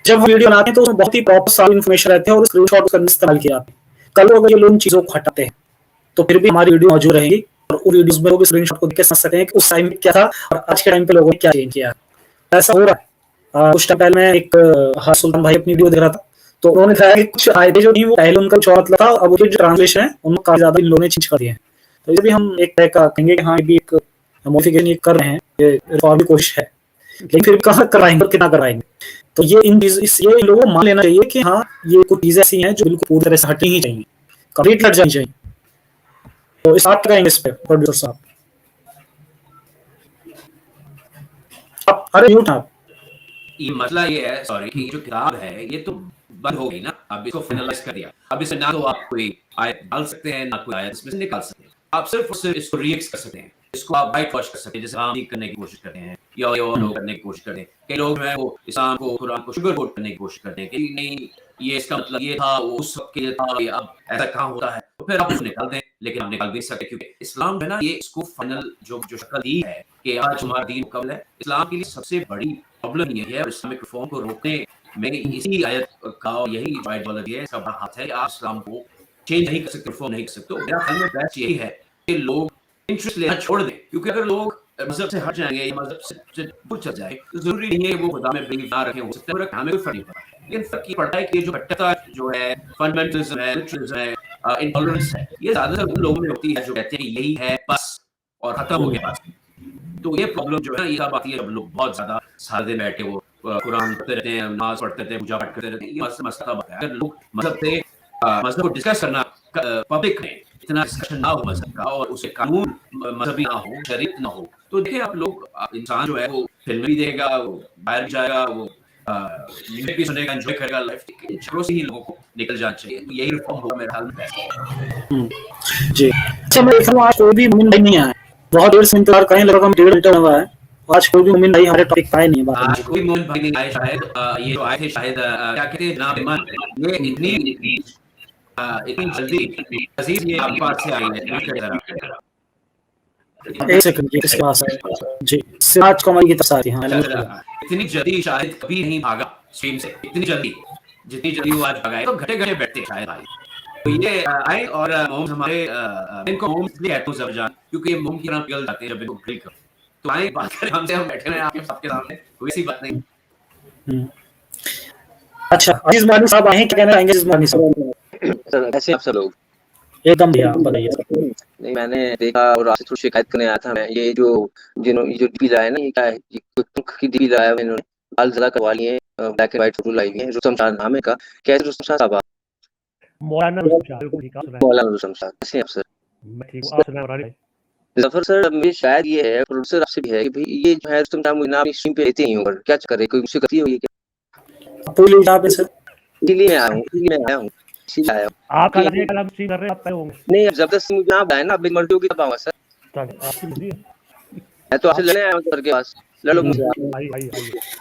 [SPEAKER 1] जब हम वीडियो बनाते हैं तो उसमें बहुत ही प्रॉपर सारी इन्फॉर्मेशन रहती है और स्क्रीनशॉट करने इस्तेमाल किए जाते हैं। कल अगर ये लोग इन चीज़ों को हटाते हैं तो फिर भी हमारी वीडियो मौजूद रहेगी और उन वीडियोस में लोग स्क्रीनशॉट को देख के समझ सकते हैं कि उस टाइम क्या था और आज के टाइम पे लोगों ने क्या चेंज किया है। ऐसा हो रहा है। कुछ टाइम पहले मैं एक सुल्तान भाई अपनी वीडियो देख रहा था, तो उन्होंने कहा कि कुछ आयतें जो थी वो पहले उनका कुछ और मतलब था, अब उसके जो ट्रांसलेशन है उनको काफी ज्यादा इन लोगों ने चेंज कर दिए हैं। तो ये भी हम एक तरह का कहेंगे कि हाँ, ये भी एक मॉडिफिकेशन कर रहे हैं, ये रिफॉर्म की कोशिश है, लेकिन फिर कहाँ कराएंगे और कितना कराएंगे। तो ये इन ये लोगों को मान लेना चाहिए कि हाँ, ये कुछ चीजें ऐसी हैं जो बिल्कुल पूरी तरह से हटनी ही चाहिए, कंप्लीट हट जानी चाहिए। तो इस आप क्या कहेंगे इस पे प्रोड्यूसर साहब? आप अरे म्यूट आप।
[SPEAKER 2] ये मसला ये है, सॉरी, कि जो किताब है ये तो बंद हो गई ना, अब इसको फाइनलाइज कर दिया, अब इसमें ना तो आप कोई आयत डाल सकते हैं ना कोई आयत इसमें से निकाल सकते हैं, आप सिर्फ और सिर्फ इसको रीएक्स कर सकते हैं, इसको आप वाइट वॉश कर सकते हैं, जैसे आम करने की कोशिश करते हैं या लोग करने की कोशिश करते हैं। कई लोग जो है वो इस्लाम को, कुरान को शुगर कोट करने की कोशिश करते हैं कि नहीं ये इसका मतलब ये था, वो उस वक्त के लिए था, ये अब ऐसा कहाँ होता है, तो फिर आप उसको निकाल दें, लेकिन आप निकाल भी सकते, क्योंकि इस्लाम है ना, ये इसको फाइनल जो शक्ल दी है कि आज हमारा दीन मुकम्मल है। इस्लाम के लिए सबसे बड़ी प्रॉब्लम ये है, और इस्लामिक रिफॉर्म को रोकने में इसी आयत का यही आइडियोलॉजी है, इसका बड़ा हाथ है, आप इस्लाम को चेंज नहीं कर सकते, रिफॉर्म नहीं कर सकते। तो मेरा ख्याल में बेस्ट यही है कि लोग इंटरेस्ट लेना छोड़ दें, क्योंकि अगर लोग मजहब से हट जाएंगे या मजहब से दूर चल जाए तो जरूरी नहीं है वो खुदा में बिलीव ना रखें, हो सकता है हमें कोई फर्क नहीं पड़ता, लेकिन फर्क ये पड़ता है कि जो कट्टरता जो है, फंडामेंटलिज्म है, लिटरलिज्म है, इंटॉलरेंस है, ये ज्यादातर उन लोगों में होती है जो कहते हैं यही है बस और खत्म हो गया बस। तो ये प्रॉब्लम जो है ना, ये सब आती है जब लोग बहुत ज्यादा सारे दिन बैठे वो कुरान पढ़ते रहते हैं, नमाज पढ़ते रहते हैं, पूजा पाठ करते रहते हैं, ये मसला है। अगर लोग मजहब को डिस्कस करना पब्लिक में, इतना डिस्कशन ना हो मजहब का और उसे कानून मजहबी ना हो, शरीयत ना हो, तो देखिए आप लोग, इंसान जो है वो फिल्म भी देखेगा, वो बाहर भी जाएगा, वो म्यूजिक भी सुनेगा, एंजॉय करेगा लाइफ, झगड़ों से ही लोगों को निकल जाना चाहिए। तो यही रिफॉर्म होगा मेरे ख्याल में।
[SPEAKER 1] जी अच्छा, मैं देख रहा हूँ आज कोई भी मुमिन भाई नहीं आया, बहुत देर से इंतजार करें, लगभग 1.5 घंटा हुआ है, आज कोई भी मुमिन भाई हमारे टॉपिक पे आए नहीं है।
[SPEAKER 2] आज कोई मुमिन भाई नहीं आए शायद, ये जो आए थे शायद क्या कहते हैं नाम ईमान, ये इतनी जल्दी अजीज ये आपके पास से आई है,
[SPEAKER 1] एक सेकंड जी, किसके पास है जी, सिराज कौमरी की तरफ से आ रही है।
[SPEAKER 2] इतनी जल्दी शायद कभी नहीं भागा स्ट्रीम से, इतनी जल्दी, जितनी जल्दी वो आज भागा है, तो घटे घटे बैठते शायद भाई। तो ये आए और मोम हमारे इनको मोम इसलिए कहते हैं जबरजान, क्योंकि ये मोम की तरह पिघल जाते हैं जब इनको ग्रिल करो। तो आए बात करें हमसे, हम बैठे हैं आपके सबके सामने, कोई ऐसी बात नहीं।
[SPEAKER 1] अच्छा, अजीज मानी साहब आए हैं, क्या कहना चाहेंगे अजीज मानी साहब?
[SPEAKER 9] सर कैसे आप सब लोग?
[SPEAKER 1] एकदम भैया बताइए सर।
[SPEAKER 9] नहीं, मैंने देखा और आपसे थोड़ी शिकायत करने आया था मैं, ये जो डीपी लाया ना, ये क्या है, ये कुछ की डीपी लाया इन्होंने, बाल जला करवा लिए, ब्लैक एंड व्हाइट फोटो लाई है, रुस्तम शाह नाम है का, कैसे रुस्तम शाह साहब?
[SPEAKER 7] मौलाना रुस्तम शाह, बिल्कुल ठीक है।
[SPEAKER 9] मौलाना रुस्तम शाह, कैसे हैं आप सर?
[SPEAKER 7] मैं ठीक हूं, आप सुनाएं मौलाना भाई।
[SPEAKER 9] जफर सर, मेरी शायद ये है, प्रोड्यूसर आपसे भी है कि भाई ये जो है रुस्तम शाह मुझे ना अपनी स्ट्रीम पे लेते ही होगा, क्या करे, कोई मुझसे गलती हुई है क्या?
[SPEAKER 1] पूरी यहाँ पे सर,
[SPEAKER 9] इसीलिए मैं आया हूँ,
[SPEAKER 7] आप कल स्ट्रीम कर रहे हैं, आप तय होंगे?
[SPEAKER 9] नहीं, अब जबरदस्ती मुझे यहाँ बुलाया ना, अब मर्जी होगी तब आऊंगा सर।
[SPEAKER 7] आपकी मर्जी है,
[SPEAKER 9] मैं तो आपसे लड़ने आया हूँ सर के पास, लड़ो मुझे।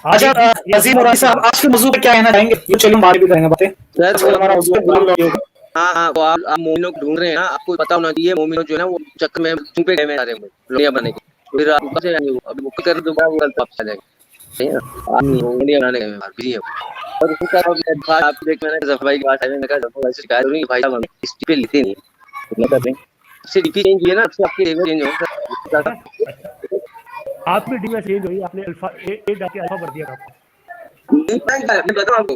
[SPEAKER 1] अच्छा अजीम और साहब, आज के मौजूद पे क्या कहना चाहेंगे? ये चलिए हम आगे भी करेंगे बातें सर, हमारा मौजूद है।
[SPEAKER 9] हाँ, तो आप मोमिनों को ढूंढ रहे हैं ना, आपको पता होना चाहिए मोमिनों जो है ना वो चक्कर में तुम पे गए में आ रहे हैं लोनिया बनने के, फिर आप ऊपर से जाएंगे, वो अभी मुक्ति कर दोबारा वो गलत वापस आ जाएंगे, सही है ना? आप लोनिया बनाने गए हैं बिजी है। और उसका आप देख, मैंने जफर भाई की बात आई, मैंने कहा जफर भाई से शिकायत हो रही है, भाई साहब हम इस पे लेते नहीं, कितना कर रहे हैं, इससे डीपी चेंज हुई है ना, आपसे आपकी लेवल चेंज हो सर,
[SPEAKER 7] आप भी डी में चेंज हुई, आपने अल्फा ए डाल के अल्फा भर दिया था।
[SPEAKER 9] मैं बताऊं आपको,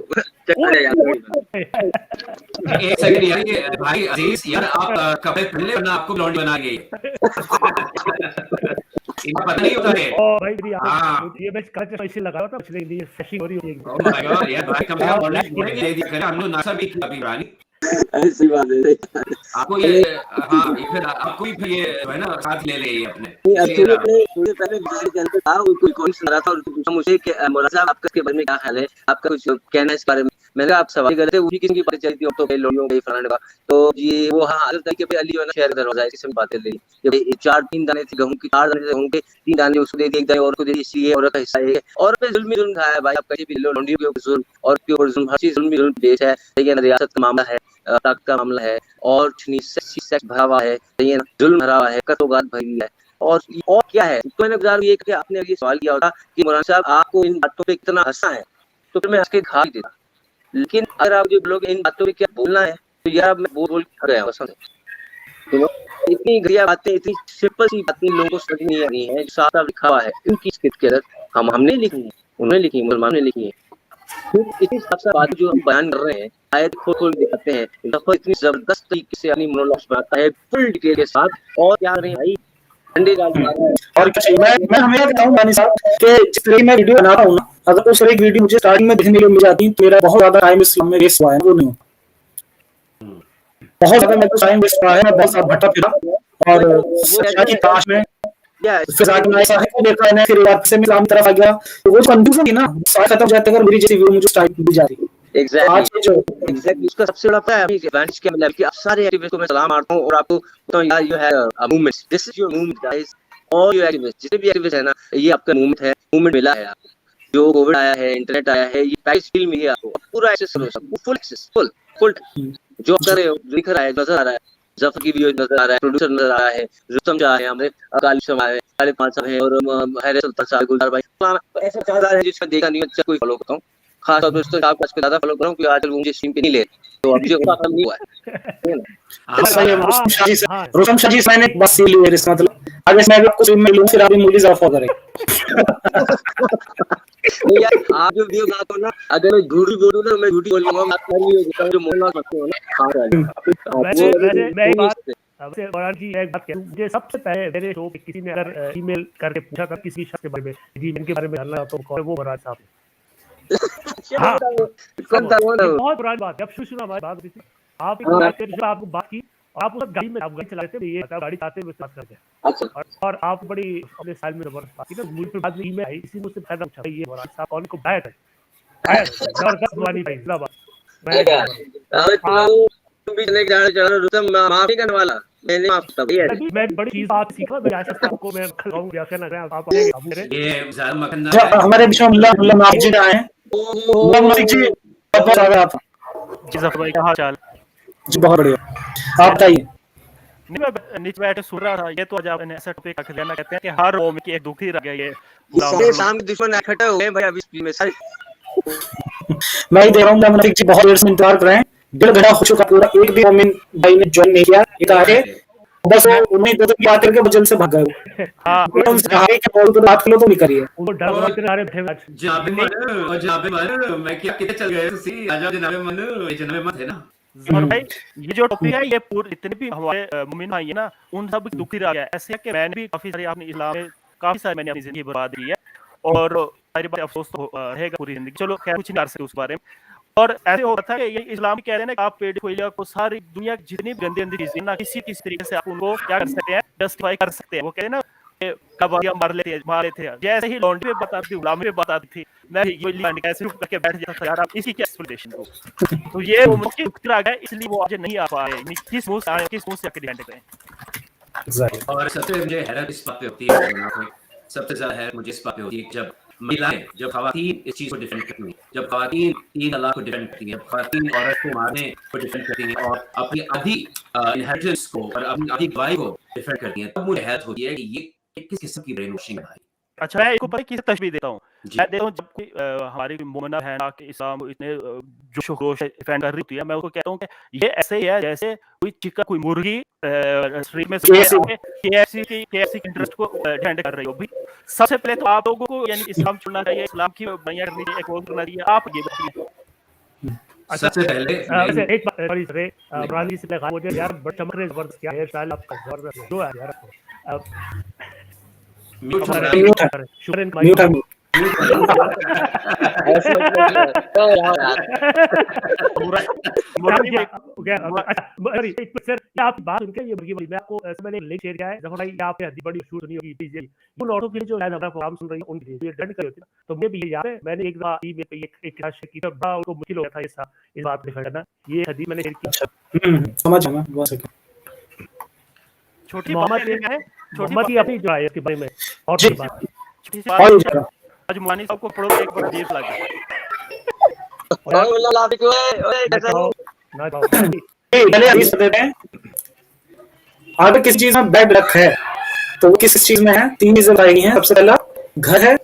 [SPEAKER 2] एक सेकंड यार, ये भाई अजीज यार, आप कपड़े पहन ले वरना आपको ब्लॉन्डी बना गई। इनको पता नहीं होता है।
[SPEAKER 7] ओ भाई ये मैं करेक्ट इसे लगा रहा था, इसलिए ये फ्रेशिंग हो रही है।
[SPEAKER 2] ओ माय गॉड यार, भाई कम से कम ब्लॉन्डी दे दिया करें, हम लोग नासा भी कभी रानी।
[SPEAKER 9] ऐसी बात है
[SPEAKER 2] आपको ये, हाँ फिर आपको भी फिर ये है ना साथ ले ले अपने।
[SPEAKER 9] थोड़े पहले बिजली के अंदर था, कोई सुन रहा था और पूछा मुझे कि मोरा साहब आपका इसके बारे में क्या ख्याल है, आपका कुछ कहना है इस बारे में? मैंने कहा आप सवाल कर रहे थे उसी किस्म की बातें चली थी, अब तो कई लोगों के फलाने का, तो ये वो हाँ आदत तरीके पे अली जो है ना शहर का दरवाजा है किस्म की बातें ली कि भाई 4-3 दाने थे गेहूं की, 4 दाने थे गेहूं के, 3 दाने उसको दे दिए, 1 दाने और को दे दिए, इसलिए औरत का हिस्सा है, और पे जुल्म ही जुल्म खाया है भाई, आप कहीं भी लो, लौंडियों के ऊपर जुल्म और के ऊपर जुल्म, हर चीज जुल्म ही जुल्म देश है, सही है ना, रियासत का मामला है, ताकत का मामला है, और सेक्स भरा हुआ है, सही है ना, जुल्म भरा हुआ है, कतोगात भरी है, और क्या है। तो मैंने गुजार ये कि आपने ये सवाल किया होता कि मौलाना साहब आपको इन बातों पे कितना हंसा है, तो फिर मैं हंस के खा ही देता, लेकिन अगर आप जो बोलोगे इन बातों पे क्या बोलना है, तो यार मैं बोल खा गया पसंद है। तो इतनी घटिया बातें, इतनी सिंपल सी बातें लोगों को समझ नहीं आ रही है, जो साफ साफ लिखा हुआ है इनकी के अंदर, हमने लिखी है, उन्होंने लिखी है, मुसलमानों ने लिखी है, फिर इतनी साफ साफ बात जो हम बयान कर रहे हैं, आयत खोल खोल दिखाते हैं, दफा इतनी जबरदस्त तरीके से अपनी मोनोलॉग्स बनाता है फुल डिटेल के साथ, और क्या करें भाई ठंडे डाल
[SPEAKER 1] और कुछ मैं हमेशा कहता हूँ मानी साहब कि जिस तरह मैं वीडियो बनाता हूँ ना, अगर उस तरह की वीडियो मुझे स्टार्टिंग में देखने के लिए मिल जाती है तो मेरा बहुत ज्यादा टाइम इस्लाम में वेस्ट हुआ है, वो नहीं बहुत ज्यादा मेरे को टाइम वेस्ट हुआ है, मैं बहुत सारा भटका फिरा और सच्चाई की तलाश में फिर जाके मैं ऐसा है को देखा है, फिर वापस से मैं इस्लाम की तरफ आ गया, तो वो कंफ्यूजन थी ना सारा खत्म हो जाता है अगर मेरी जैसी व्यू मुझे स्टार्ट मिल जाती।
[SPEAKER 9] एग्जैक्टली उसका सबसे बड़ा है अभी एडवांटेज क्या मिला कि आप सारे एक्टिविस्ट को मैं सलाम मारता हूं और आपको बताऊं यार you have a movement, this is your movement guys, all your activist जितने भी एक्टिविस्ट है ना, ये आपका मूवमेंट है, मूवमेंट मिला है आपको, जो कोविड आया है, इंटरनेट आया है, ये पैकेज फील मिली है आपको, पूरा एक्सेस करो, सब फुल एक्सेस, फुल जो कर रहे हो दिख रहा है, नजर आ रहा है, जफर की वीडियो नजर आ रहा है, प्रोड्यूसर नजर आ रहा है, रुस्तम जा रहे हैं, हमारे अकाली शमा है, काले पांच साहब है, और हैरिस सुल्तान साहब, गुलजार भाई, ऐसे 4000 है जिसका देखा नहीं अच्छा कोई फॉलो करता हूं, खास तौर पे उसको आप पे ज्यादा फॉलो करूं क्योंकि आजकल मुझे स्ट्रीम पे नहीं ले, तो अभी जो काम नहीं हुआ है
[SPEAKER 1] सही है। रोशम शाजी मैंने बस ये लिए इसका मतलब आगे मैं भी आपको स्ट्रीम में लूं, फिर आप मुझे ज़ाफा करें।
[SPEAKER 9] यार आप जो वीडियो बनाते हो ना, अगर मैं झूठी बोलूं ना, मैं झूठी बोलूंगा, आप नहीं जो मोहल्ला करते हो ना,
[SPEAKER 7] मैं बात अब बड़ा जी एक बात कहूं, मुझे सबसे पहले मेरे शो पे किसी ने अगर ईमेल करके पूछा था किसी शख्स के बारे में, जी इनके बारे में जानना तो कौन वो बराज साहब, हाँ बहुत पुरानी बात है, अब सुना हमारी बात होती थी, आप आपको बात की, आप उस गाड़ी में आप गाड़ी चला रहे थे, ये गाड़ी चलाते हुए बात करते हैं, और आप बड़ी अपने स्टाइल में जबरदस्त बात की ना, मुझे फिर बाद में ईमेल आई, इसी मुझसे फायदा उठा ये बराज साहब कौन को बैठ है जबरदस्त वाली भाई जिंदाबाद,
[SPEAKER 9] माफी करने वाला मैंने माफ किया,
[SPEAKER 7] मैं बड़ी चीज बात सीखा, मैं आशा आपको मैं खिलाऊं क्या कहना है आप
[SPEAKER 2] ये ज़ाल मकंदा
[SPEAKER 1] हमारे बीच में मुल्ला नाफिक जी आए हैं, मुल्ला नाफिक जी बहुत स्वागत है,
[SPEAKER 10] जी जफर भाई क्या हाल चाल
[SPEAKER 1] जी, बहुत बढ़िया, आप बताइए।
[SPEAKER 10] नहीं मैं नीचे बैठ के सुन रहा था, ये तो आज आपने ऐसा टॉपिक रख लिया, कहते हैं कि हर कौम की एक दुखी रह गया ये
[SPEAKER 9] शाम के दुश्मन इकट्ठे हो गए भाई अभी में सारे,
[SPEAKER 1] मैं ही दे रहा हूँ नाफिक जी बहुत देर से इंतजार कर रहे हैं, 1.5 घंटा हो चुका पूरा, एक भी मोमिन भाई ने ज्वाइन नहीं किया, इधर आके बस उन्हें दो की बात करके जल्द से भाग गए। हां उनसे कहा कि बोल तो बात करो तो नहीं करिए,
[SPEAKER 7] उनको डर लग रहा है बैठे
[SPEAKER 2] जनाबे मन मैं क्या कितने चल गए तुसी आ जाओ जनाबे मन, जनाबे मन है ना।
[SPEAKER 10] और भाई ये जो टॉपिक है ये पूरे जितने भी हमारे मुमिन भाई है ना, उन सब दुखी रह गया, ऐसे है कि मैंने भी काफी सारे अपने इस्लाम में काफी सारी मैंने अपनी जिंदगी बर्बाद की है, और सारी बात अफसोस तो रहेगा पूरी जिंदगी, चलो खैर कुछ नहीं कर सकते उस बारे में। और ऐसे होता था कि ये इस्लाम कह रहे हैं ना कि आप पेडोफिलिया को सारी दुनिया की जितनी गंदी गंदी चीजें ना किसी तरीके से आप उनको क्या कर सकते हैं, जस्टिफाई कर सकते हैं। वो कह रहे हैं ना कबाड़ियां मार लेते हैं, जैसे ही लॉन्ड्री पे बताती थी, गुलामी पे बताती थी, मैं ये कैसे रुक करके बैठ जाता था यार आप इसी की एक्सप्लेनेशन को, तो ये वो मुझे दुख आ गया, इसलिए वो आज नहीं आ पाए, किस मुंह से आए, किस मुंह से आके डिफेंड करें।
[SPEAKER 2] और सबसे मुझे हैरत इस बात पे होती है, सबसे ज्यादा हैरत मुझे इस बात पे होती है जब महिलाएं, जब खवातीन इस चीज को डिफेंड करती हैं, जब खवातीन 3 तलाक को डिफेंड करती हैं, जब खवातीन औरत को मारने को डिफेंड करती हैं और अपनी आधी इनहेरिटेंस को और अपनी आधी गवाही को डिफेंड करती हैं, तब मुझे हैरत होती है कि ये किस किस्म की ब्रेन वॉशिंग है भाई।
[SPEAKER 10] अच्छा मैं इसको पता किसे तशबीह देता हूँ, मैं देता हूँ जब कोई हमारी मोमिना है ना कि इस्लाम इतने जोश खरोश डिफेंड कर रही होती है, मैं उसको कहता हूँ कि ये ऐसे ही है जैसे कोई चिकन कोई मुर्गी स्ट्रीट में KFC की इंटरेस्ट को डिफेंड कर रही हो। भाई सबसे पहले तो आप लोगों को यानी इस्लाम छोड़ना चाहिए, इस्लाम की बयां करनी चाहिए, एक और करना चाहिए, आप ये बताइए।
[SPEAKER 2] सबसे पहले
[SPEAKER 7] एक बात बड़ी से इमरान जी से लगा मुझे यार बड़ा चमक रहे जबरदस्त क्या है स्टाइल आपका जबरदस्त जो है यार, अब म्यूट
[SPEAKER 9] ऐसे मतलब तो यार
[SPEAKER 10] बुरा
[SPEAKER 7] मुरारी
[SPEAKER 10] मुरारी
[SPEAKER 7] भाई अच्छा सॉरी एक मिनट सर ये आप बात सुन के ये बल्कि मैं आपको मैंने लिंक शेयर किया है जब भाई आपने हद्दी बड़ी शूट सुनी होगी पीजे वो नॉटो के लिए जो है हमारा प्रोग्राम सुन रही है उनके लिए डन कर होती है तो मुझे भी ये याद है मैंने एक बार ईमेल पे एक क्लास की था बड़ा उनको मुश्किल हो गया था इस बात पे करना ये हद्दी मैंने शेयर की
[SPEAKER 1] अच्छा समझ गया मैं बहुत सही
[SPEAKER 10] छोटी
[SPEAKER 7] मोहम्मद
[SPEAKER 10] बात ये है छोटी
[SPEAKER 7] मोहम्मद की
[SPEAKER 10] बात
[SPEAKER 7] अपनी जो है इसके बारे में और
[SPEAKER 1] जी
[SPEAKER 7] कोई बात
[SPEAKER 10] छोटी सी
[SPEAKER 1] और
[SPEAKER 10] बात
[SPEAKER 1] जरा
[SPEAKER 10] आज मुआनी साहब को पढ़ो तो एक बड़ा देश लगा
[SPEAKER 9] ओए मतलब आप क्यों है ओए कैसा
[SPEAKER 7] बताओ
[SPEAKER 9] है
[SPEAKER 7] ना बताओ
[SPEAKER 1] पहले हदीस देते हैं अगर किसी चीज में बैड लक है तो वो किस चीज में है? तीन चीजें बताई गई हैं। सबसे पहला घर है,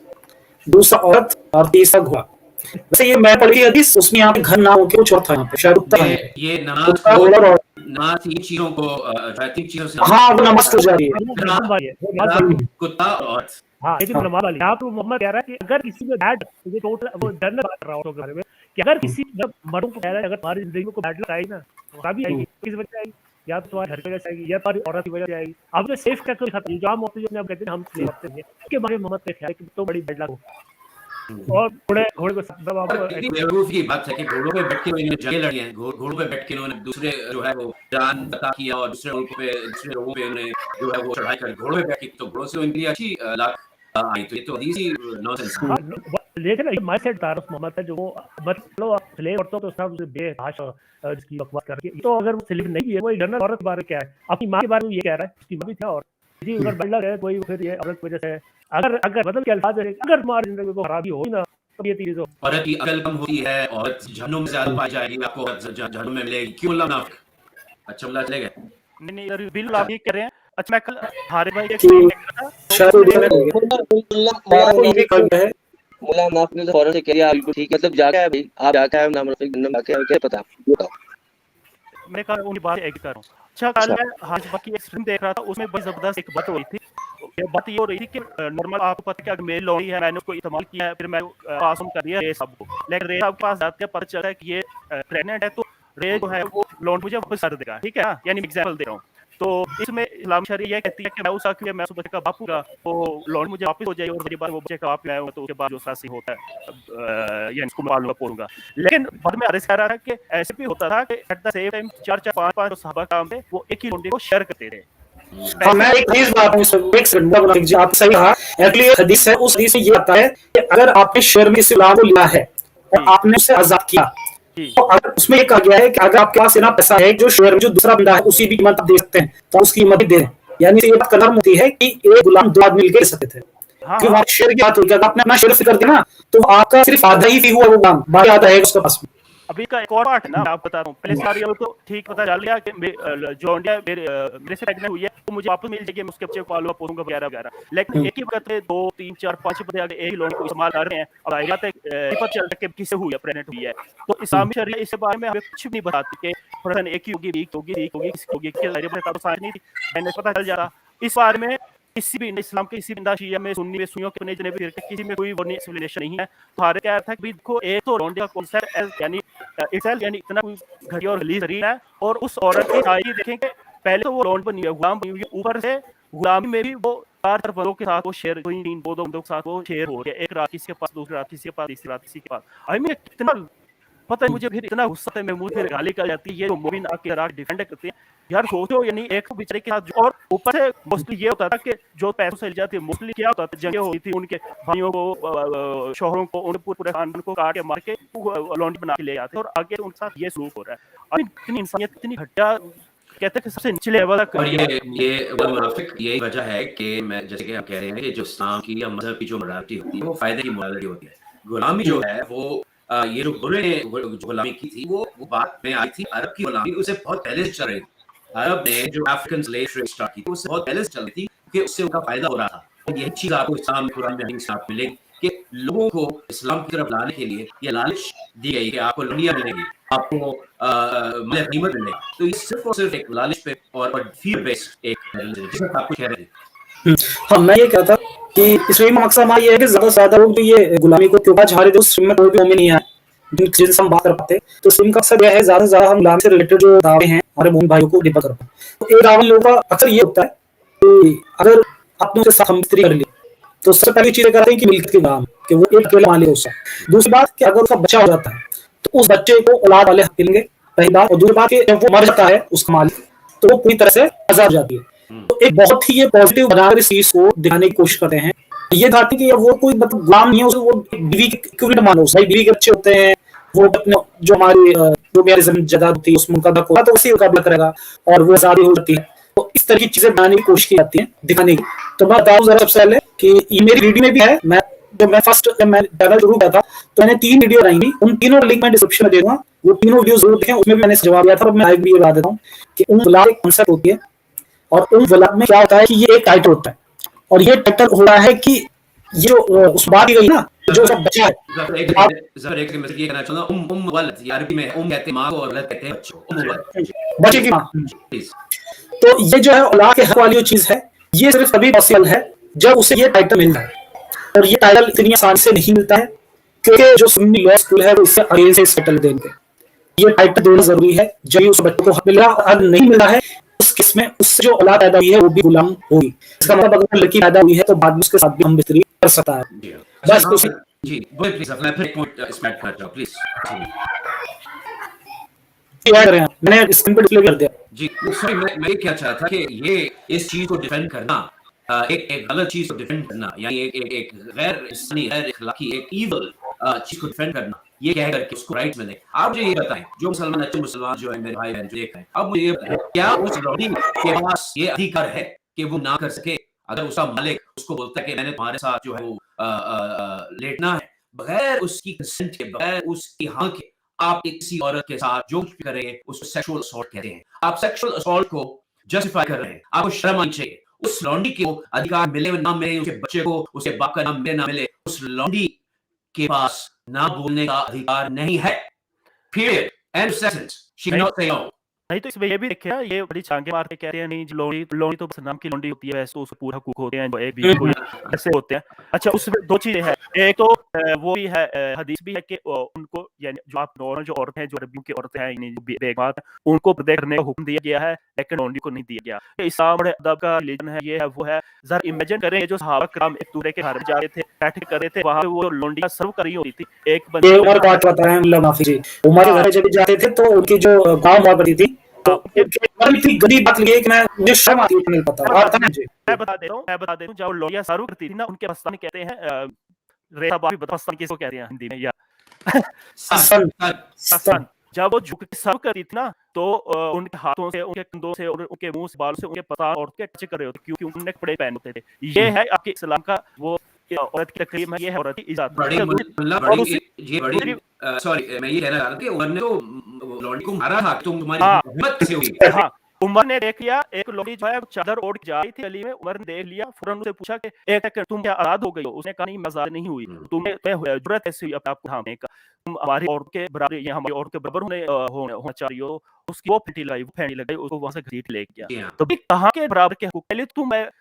[SPEAKER 1] दूसरा औरत और तीसरा घोड़ा। वैसे ये मैं पढ़ी हदीस उसमें यहाँ पे घर ना होके कुछ और था यहाँ पे शायद उत्तर है
[SPEAKER 2] ये
[SPEAKER 1] उत्तर घोड़ा और
[SPEAKER 2] नमाज तीन चीजों को तीन चीजों से
[SPEAKER 1] हाँ वो नमाज को जा रही है
[SPEAKER 7] नमाज वाली है वो नमाज वाली है
[SPEAKER 2] कुत्ता और औरत।
[SPEAKER 7] हाँ लेकिन नमाज वाली यहाँ पे मोहम्मद कह रहा है कि अगर किसी में बैड ये टोटल वो जनरल बात कर रहा हूँ बारे में कि अगर किसी जब मर्दों को कह रहा है अगर तुम्हारी जिंदगी में कोई बैड लक आई ना तो खराबी आएगी किस वजह से आएगी या तो तुम्हारे घर की वजह से आएगी या तुम्हारी औरत की वजह से आएगी अब जो सेफ का कोई खत्म जो हम होते हैं कहते हैं हम स्लेव होते हैं उसके बारे में मोहम्मद ने ख्याल कि तो बड़ी बैड लक हो और घोड़े घोड़े को सब
[SPEAKER 2] और कितनी बेवकूफ की बात है कि घोड़ों पे बैठ के इन्होंने जंगें लड़ी हैं, घोड़ों पे बैठ के इन्होंने दूसरे जो है वो जान बता किया और दूसरे मुल्कों पे दूसरे लोगों पे उन्होंने जो है वो चढ़ाई कर घोड़ों पे बैठ के तो घोड़ों से इनके लिए अच्छी लाख आई तो ये तो इजी नॉनसेंस है।
[SPEAKER 7] लेकिन ये माइंडसेट तारफ मोहम्मद है जो वो मतलब स्लेव औरतों तो सब बेहाश जिसकी बकवास करके तो अगर वो स्लेव नहीं है वो जनरल औरत के बारे में क्या है अपनी माँ के बारे में ये कह रहा है उसकी माँ भी था और जी अगर बल्ला है कोई फिर ये औरत की वजह से अगर अगर बदल के अल्फाज है अगर तुम्हारी जिंदगी को खराबी हो ना तो ये चीज हो
[SPEAKER 2] औरत की अकल कम होती है, औरत जहन्नुम में ज्यादा पाई जाएगी, आपको औरत जहन्नुम में मिलेगी। क्यों अल्लाह मुनाफिक? अच्छा अल्लाह चलेगा
[SPEAKER 10] नहीं यार बिल्कुल आप ये कह रहे हैं। अच्छा मैं कल हारे भाई के
[SPEAKER 1] शायद ये भी कर गया है
[SPEAKER 9] मुला माफ ने तो फौरन से कह दिया बिल्कुल ठीक है मतलब जाके आए भाई आप जाके आए नाम रफीक जन्नम जाके आए क्या पता बताओ
[SPEAKER 10] मैं कल उनकी बात एग्री कर रहा हूँ। अच्छा कल मैं हाज बाकी एक स्ट्रीम देख रहा था उसमें बड़ी जबरदस्त एक बात हो रही थी। ये बात ये हो रही थी कि नॉर्मल आपको पता है कि अगर मेल लॉन्डी है मैंने उसको इस्तेमाल किया है फिर मैं पास ऑन कर दिया रेस आपको लेकिन रेस आपके पास जाते पता चला है कि ये प्रेग्नेंट है तो रेस जो है वो लॉन्ड मुझे वापस कर देगा ठीक है यानी एग्जाम्पल दे रहा हूँ। तो इसमें इस्लाम शरीयत ये कहती है कि मैं उस आके मैं उस बच्चे का बाप हूँगा तो लॉन्ड मुझे वापस हो जाएगी और मेरी बात वो बच्चे का बाप आया तो उसके बाद जो सासी होता है या इसको मालूम पोलूंगा। लेकिन बाद में अरज़ कर रहा था कि ऐसे भी होता था कि एट द सेम टाइम 4-4 5-5 सहाबा काम थे वो एक ही लॉन्डी को शेयर करते थे।
[SPEAKER 1] हाँ मैं एक चीज बात एक सेकंड जी आप सही कहा एक्चुअली हदीस है उस हदीस में ये आता है कि अगर आपने शेयर में इस गुलाम को लिया है और आपने उसे आजाद किया तो अगर उसमें ये कहा गया है कि अगर आपके पास इतना पैसा है जो शेयर में जो दूसरा बंदा है उसी भी कीमत आप दे सकते हैं तो उसकी कीमत भी दे दें यानी ये बात कन्फर्म होती है कि एक गुलाम दो आदमी मिलकर ले सकते थे क्योंकि वहां शेयर की बात हुई अगर आपने अपना शेयर फिक्र दिया ना तो आपका सिर्फ आधा ही फी हुआ वो गुलाम बाकी आधा है उसके पास में।
[SPEAKER 10] अभी का एक और पार्ट है ना मैं आपको बता रहा हूँ पहले सारी तो ठीक पता चल गया कि जो इंडिया मेरे से प्रेग्नेंट हुई है तो मुझे वापस मिल जाएगी मैं उसके बच्चे को पालूंगा पोसूंगा वगैरह वगैरह लेकिन एक ही वक्त में 2 3 4 5 बंदे आगे एक ही लोन को इस्तेमाल कर रहे हैं और आएगा तो पता चल रहा है कि किससे हुई है प्रेग्नेंट हुई है तो इस्लामी शरीयत इसके बारे में हमें कुछ भी नहीं बताती कि पर्सन एक ही होगी वीक होगी किसकी होगी नहीं थी मैंने पता चल जाता इस बारे में किसी भी इस्लाम के किसी बिंदा शिया में सुन्नी में सुनियों के जितने भी किसी में कोई वर्निंग एक्सप्लेनेशन नहीं है। हमारे क्या था कि देखो एक तो रोंडे का कॉन्सेप्ट यानी इटसेल्फ यानी इतना कोई घटिया और गलीज शरीर है और उस औरत की शायरी देखेंगे पहले तो वो रोंड बनी हुई है गुलाम बनी हुई है ऊपर से गुलामी में भी वो 4 बंदों के साथ वो शेयर 3 बंदों के साथ वो शेयर हो गया एक रात किसी के पास दूसरी रात किसी के पास तीसरी रात किसी के पास आई मीन कितना पता है मुझे फिर इतना गुस्सा है मैं मुझे फिर गाली कर जाती है ये जो मोमिन आके रात डिफेंड करते हैं यार सोचो यानी एक बेचारे के साथ और ऊपर से मोस्टली ये होता था कि जो पैसों से जाती है मोस्टली क्या होता था जंगें होती थी उनके भाइयों को शोहरों को उन पूरे खानदान को काट के मार के लॉन्डी बना के ले आते और आगे उनके साथ ये सलूक हो रहा है और इतनी इंसानियत इतनी घटिया कहते हैं कि सबसे निचले लेवल तक
[SPEAKER 2] और ये मुनाफिक यही वजह है कि मैं जैसे कि आप कह रहे हैं कि जो इस्लाम की या मजहब की जो मोरालिटी होती है वो फायदे की मोरालिटी होती है। गुलामी जो है वो ये जो बुरे ने गुलामी की थी वो बात में आई थी अरब की गुलामी उसे बहुत पहले से चल रही थी। अरब ने जो अफ्रीकन स्लेव ट्रेड स्टार्ट की थी उससे बहुत पहले से चल रही थी क्योंकि उससे उनका फायदा हो रहा था। और यही चीज आपको इस्लाम कुरान में हदीस में मिलेगी कि लोगों को इस्लाम की तरफ लाने के लिए ये लालच दी गई कि आपको लुनिया मिलेगी आपको कीमत मिलेगी तो ये सिर्फ और सिर्फ एक लालच पे और फियर बेस्ड एक जिसमें आप कुछ कह रहे थे।
[SPEAKER 1] हाँ मैं ये कहता कि इसमें मकसद हमारा ये है कि ज्यादा से ज्यादा लोग ये गुलामी को क्यों हमारे दोस्त स्ट्रीम में कोई भी मोमिन नहीं है जिनसे हम बात कर पाते तो स्ट्रीम का अक्सर यह है ज्यादा से ज्यादा हम गुलामी से रिलेटेड जो दावे हैं हमारे मोमिन भाइयों को डिबा कर पाते तो एक दावा लोगों का अक्सर ये होता है कि अगर आपने उसके साथ हम स्त्री कर ली तो सबसे पहली चीज करते हैं कि मिल्कियत के गुलाम कि वो एक अकेला मालिक हो उसका। दूसरी बात कि अगर उसका बच्चा हो जाता है तो उस बच्चे को औलाद वाले हक मिलेंगे, पहली बात। और दूसरी बात कि जब वो मर जाता है उसका मालिक, तो वो पूरी तरह से आजाद हो जाती है। तो एक बहुत ही ये पॉजिटिव बनाकर इस चीज को दिखाने की कोशिश करते हैं, ये दिखाते हैं कि वो कोई मतलब गुलाम नहीं है, उसे वो बीवी के इक्विवेलेंट मानो। भाई बीवी के बच्चे होते हैं, वो अपने जो हमारी जो भी जमीन जायदाद होती है उसमें उनका हक होगा, तो उसी मुकाबला करेगा और वो आजादी हो जाती है। तो इस तरह की चीजें बनाने की कोशिश की जाती है, दिखाने की। तो मैं बताऊं जरा सबसे पहले कि ये मेरी वीडियो में भी है। जब मैं चैनल शुरू किया था तो मैंने 3 वीडियो बनाई थी, उन तीनों लिंक मैं डिस्क्रिप्शन में दे दूंगा, वो तीनों वीडियो जरूर देखें। उसमें भी मैंने जवाब दिया था, और मैं लाइव भी ये बता देता हूँ कि उन व्लॉग एक कॉन्सेप्ट होती है, और उन व्लॉग में क्या होता है कि ये एक टाइटल होता है, और ये टाइटल हो रहा है कि ये जो उस बात की गई ना, जो सब बचा है।
[SPEAKER 2] एक ये कहना चाहूंगा, वलद ये अरबी में कहते हैं माँ को और वलद कहते हैं बच्चों,
[SPEAKER 1] बच्चे की माँ। तो ये जो है औलाद के हक वाली जो चीज है, ये सिर्फ तभी पॉसिबल है जब उसे ये टाइटल मिलता है, और ये टाइटल इतनी आसान से नहीं मिलता है, क्योंकि जो सुन्नी लॉ स्कूल है वो इससे अकेले से इस टाइटल देंगे। ये टाइटल देना जरूरी है, जब उस बच्चे को हक मिल रहा, अगर नहीं मिल रहा है उस केस में उससे जो औलाद पैदा हुई है वो भी गुलाम होगी। इसका मतलब अगर लड़की पैदा हुई है तो बाद में उसके साथ भी हम बिस्तरी कर सकता है। बस उसी
[SPEAKER 2] जी बोले प्लीज, अपना फिर पॉइंट स्टार्ट कर जाओ प्लीज।
[SPEAKER 1] मैंने स्क्रीन पे डिस्प्ले कर दिया।
[SPEAKER 2] जी सॉरी, मैं ये क्या चाह रहा था कि ये इस चीज को डिफेंड करना, एक गलत चीज को डिफेंड करना, यानी एक गैर इंसानी, गैर इखलाकी, एक ईवल चीज को डिफेंड करना, ये कह करके उसको राइट मिले। आप मुझे ये बताएं, जो मुसलमान अच्छे मुसलमान जो है मेरे भाई बहन जो देख रहे हैं, अब मुझे ये बताएं, क्या उस लड़की के पास ये अधिकार है कि वो ना कर सके? अगर उसका मालिक उसको बोलता है कि मैंने तुम्हारे साथ जो है वो लेटना है, बगैर उसकी कंसेंट के, बगैर उसकी हाँ के, आप किसी औरत के साथ जो कुछ भी करें उसको सेक्सुअल असॉल्ट कहते हैं। आप सेक्सुअल असॉल्ट को जस्टिफाई कर रहे हैं, आपको शर्म आनी चाहिए। उस लौंडी को अधिकार मिले ना मिले, उसके बच्चे को उसके बाप का नाम मिले ना मिले, उस लौंडी के पास ना बोलने का अधिकार नहीं है। Period. End of sentence. She cannot say no.
[SPEAKER 10] नहीं तो इसमें ये भी देखिए ना, ये बड़ी छांगे मार के कहते हैं नहीं जी लोंडी तो बस नाम की लोंडी होती है, वैसे तो उसको पूरा हकूक होते हैं, जो एक बीवी को ऐसे होते हैं। अच्छा, उसमें 2 चीजें हैं, एक तो वो भी है, हदीस भी है कि उनको यानी जो आप नॉर्मल जो औरतें हैं, जो अरबियों की औरतें हैं, यानी जो बेगमात हैं, उनको पर्दे करने का हुक्म दिया गया है, लेकिन लोंडी को नहीं दिया गया। इस्लाम बड़े अदब का रिलीजन है, ये है वो है। जरा इमेजिन करें, ये जो सहाबा किराम एक दूसरे के घर में जा रहे थे, बैठे कर रहे थे, वहां पे वो लोंडियां सर्व कर रही होती थी। एक बंदे
[SPEAKER 1] उमर बात बताएं, अल्लाह माफी जी, उमर के घर जब जाते थे तो उनकी जो गांव हुआ करती थी, तो इतनी गंदी बात लगी कि मुझे शर्म आती है, नहीं पता।
[SPEAKER 10] मैं बता दे रहा हूँ, जब लोंडियां सर्व करती थी ना, उनके बस्तानी कहते हैं, रेता बाबी बस्तानी किसको कहते हैं हिंदी में, या सन। जब वो झुक के सर्व करती थी ना, तो उनके हाथों से, उनके कंधों से, उनके मुंह से, बालों से उनके पतान और के टच कर रहे होते, क्योंकि उन्होंने कपड़े पहने होते थे। ये है आपके इस्लाम का वो औरत की तकरीम है, ये है औरत की इज्जत।
[SPEAKER 2] सॉरी, मैं ये कहना चाह रहा था कि उमर ने तो लौंडी को मारा था, तुम तुम्हारी हिम्मत कैसे हुई?
[SPEAKER 10] हाँ, उमर ने देख लिया, एक लौंडी जो है चादर ओढ़ के जा रही थी गली में, उमर ने देख लिया, फौरन उससे पूछा कि एक सेकंड, तुम क्या आजाद हो गई हो? उसने कहा नहीं, मैं आजाद नहीं हुई, तुम्हें जरूरत ऐसी अपने आप को थामने का, तुम हमारी औरत के बराबर, या हमारी औरत के बराबर होना चाह रही हो। उसकी वो फैंटी लगाई, उसको वहां से घसीट ले गया। तो भी कहाँ के बराबर के हुकूक?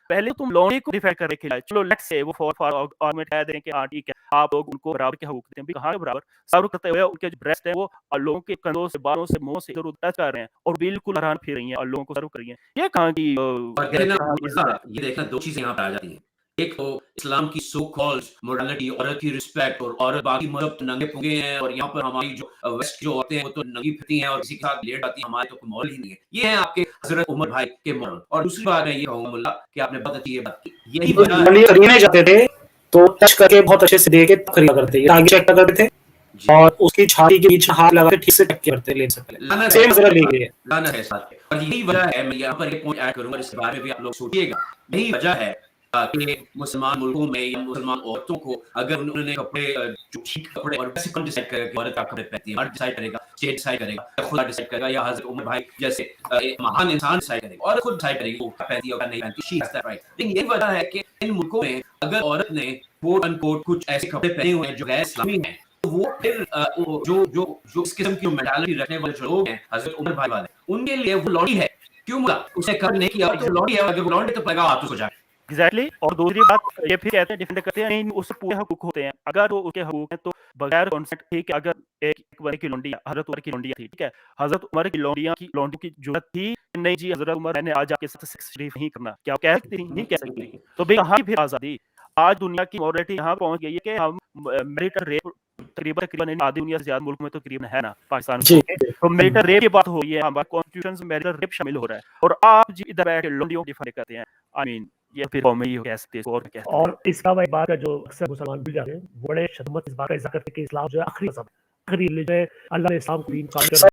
[SPEAKER 10] पहले तुम लौंडी को डिफेंड करने के लिए, चलो लेट्स से वो फॉर आर्गुमेंट कह दें कि हाँ ठीक है, आप लोग उनको बराबर के हकूक देते हैं, भी कहाँ के बराबर? सर्व करते हुए उनके जो ब्रेस्ट है वो लोगों के कंधों से, बालों से, मुंह से इधर टच कर रहे हैं और बिल्कुल हैरान फिर रही हैं और लोगों को सर्व कर रही हैं। ये कहाँ की
[SPEAKER 2] ये देखना, 2 चीजें यहाँ पे आ जाती हैं। एक तो इस्लाम की सो कॉल्ड मोरालिटी, औरत की रिस्पेक्ट, और औरत बाकी मजहब तो नंगे पुंगे हैं, और यहाँ पर हमारी जो वेस्ट की जो औरतें हैं वो तो नंगी फिरती हैं और किसी के साथ लेट आती हैं, हमारे तो कोई मॉरल ही नहीं है। ये है आपके हजरत उमर भाई के मॉरल। और दूसरी बात मैं ये कहूँगा मुल्ला कि आपने बहुत अच्छी ये बात की, यही
[SPEAKER 1] खरीदने जाते थे तो टच करके बहुत अच्छे से दे के खरीदा करते, आगे चेक करते थे और उसकी छाती के बीच हाथ लगा के ठीक से चेक करते लेने से पहले। सेम नजर ले गए
[SPEAKER 2] लाना है साथ। और यही वजह है, मैं यहाँ पर एक पॉइंट ऐड करूंगा, इसके बारे में भी आप लोग सोचिएगा। यही वजह है कि मुसलमान मुल्कों में या मुसलमान औरतों को अगर उन्होंने कपड़े, जो ठीक कपड़े, और वैसे कौन डिसाइड करेगा कि औरत क्या कपड़े पहनती है? मर्द डिसाइड करेगा, स्टेट डिसाइड करेगा, या खुदा डिसाइड करेगा, या हजरत उमर भाई जैसे एक महान इंसान डिसाइड करेगा, और खुद डिसाइड करेगी वो क्या पहनती है और क्या नहीं पहनती। She has that right. लेकिन यही वजह है कि इन मुल्कों में अगर औरत ने कोट अनकोट कुछ ऐसे कपड़े पहने हुए हैं जो गैर इस्लामी हैं, तो वो फिर जो इस किस्म की मेंटालिटी रखने वाले जो लोग हैं, हजरत उमर भाई वाले, उनके लिए वो लौंडी है। क्यों? उसने कर नहीं किया तो लौंडी है, अगर वो लौंडी तो पड़ेगा हाथ हो जाए।
[SPEAKER 10] एग्जैक्टली। और दूसरी बात ये फिर कहते हैं, डिफेंड करते हैं, नहीं उससे पूरे हकूक होते हैं। अगर वो उसके हकूक हैं तो बगैर कॉन्सेंट, ठीक है, अगर एक बड़े की लोंडी, हजरत उमर की लोंडियां थी, ठीक है, हजरत उमर की लोंडियों की जरूरत थी नहीं जी, हजरत उमर मैंने आज आपके साथ सेक्स शरीफ नहीं करना, क्या कह सकती नहीं कह सकती? तो भाई कहाँ की फिर आज़ादी? आज दुनिया की मॉरलिटी यहाँ पहुंच गई है कि हम मैरिटल रेप तकरीबन आधी दुनिया से ज्यादा मुल्क में तो तकरीबन है ना पाकिस्तान
[SPEAKER 1] जी
[SPEAKER 10] को, तो मैरिटल रेप की बात हो रही है, हमारे कॉन्स्टिट्यूशन में मैरिटल रेप शामिल हो रहा है, और आप जी इधर बैठ के लौंडियों की डिफाइन करते हैं। आई मीन ये फिर कौमी कह सकते हैं, और क्या कहते हैं।
[SPEAKER 7] और इसका वही बात है जो अक्सर मुसलमान भूल जाते हैं, बड़े शदमत इस बात का इज़्ज़ा करते हैं कि इस्लाम जो है आखिरी मज़हब है, आखिरी रिलीजन है, अल्लाह ने इस्लाम को दीन कायम कर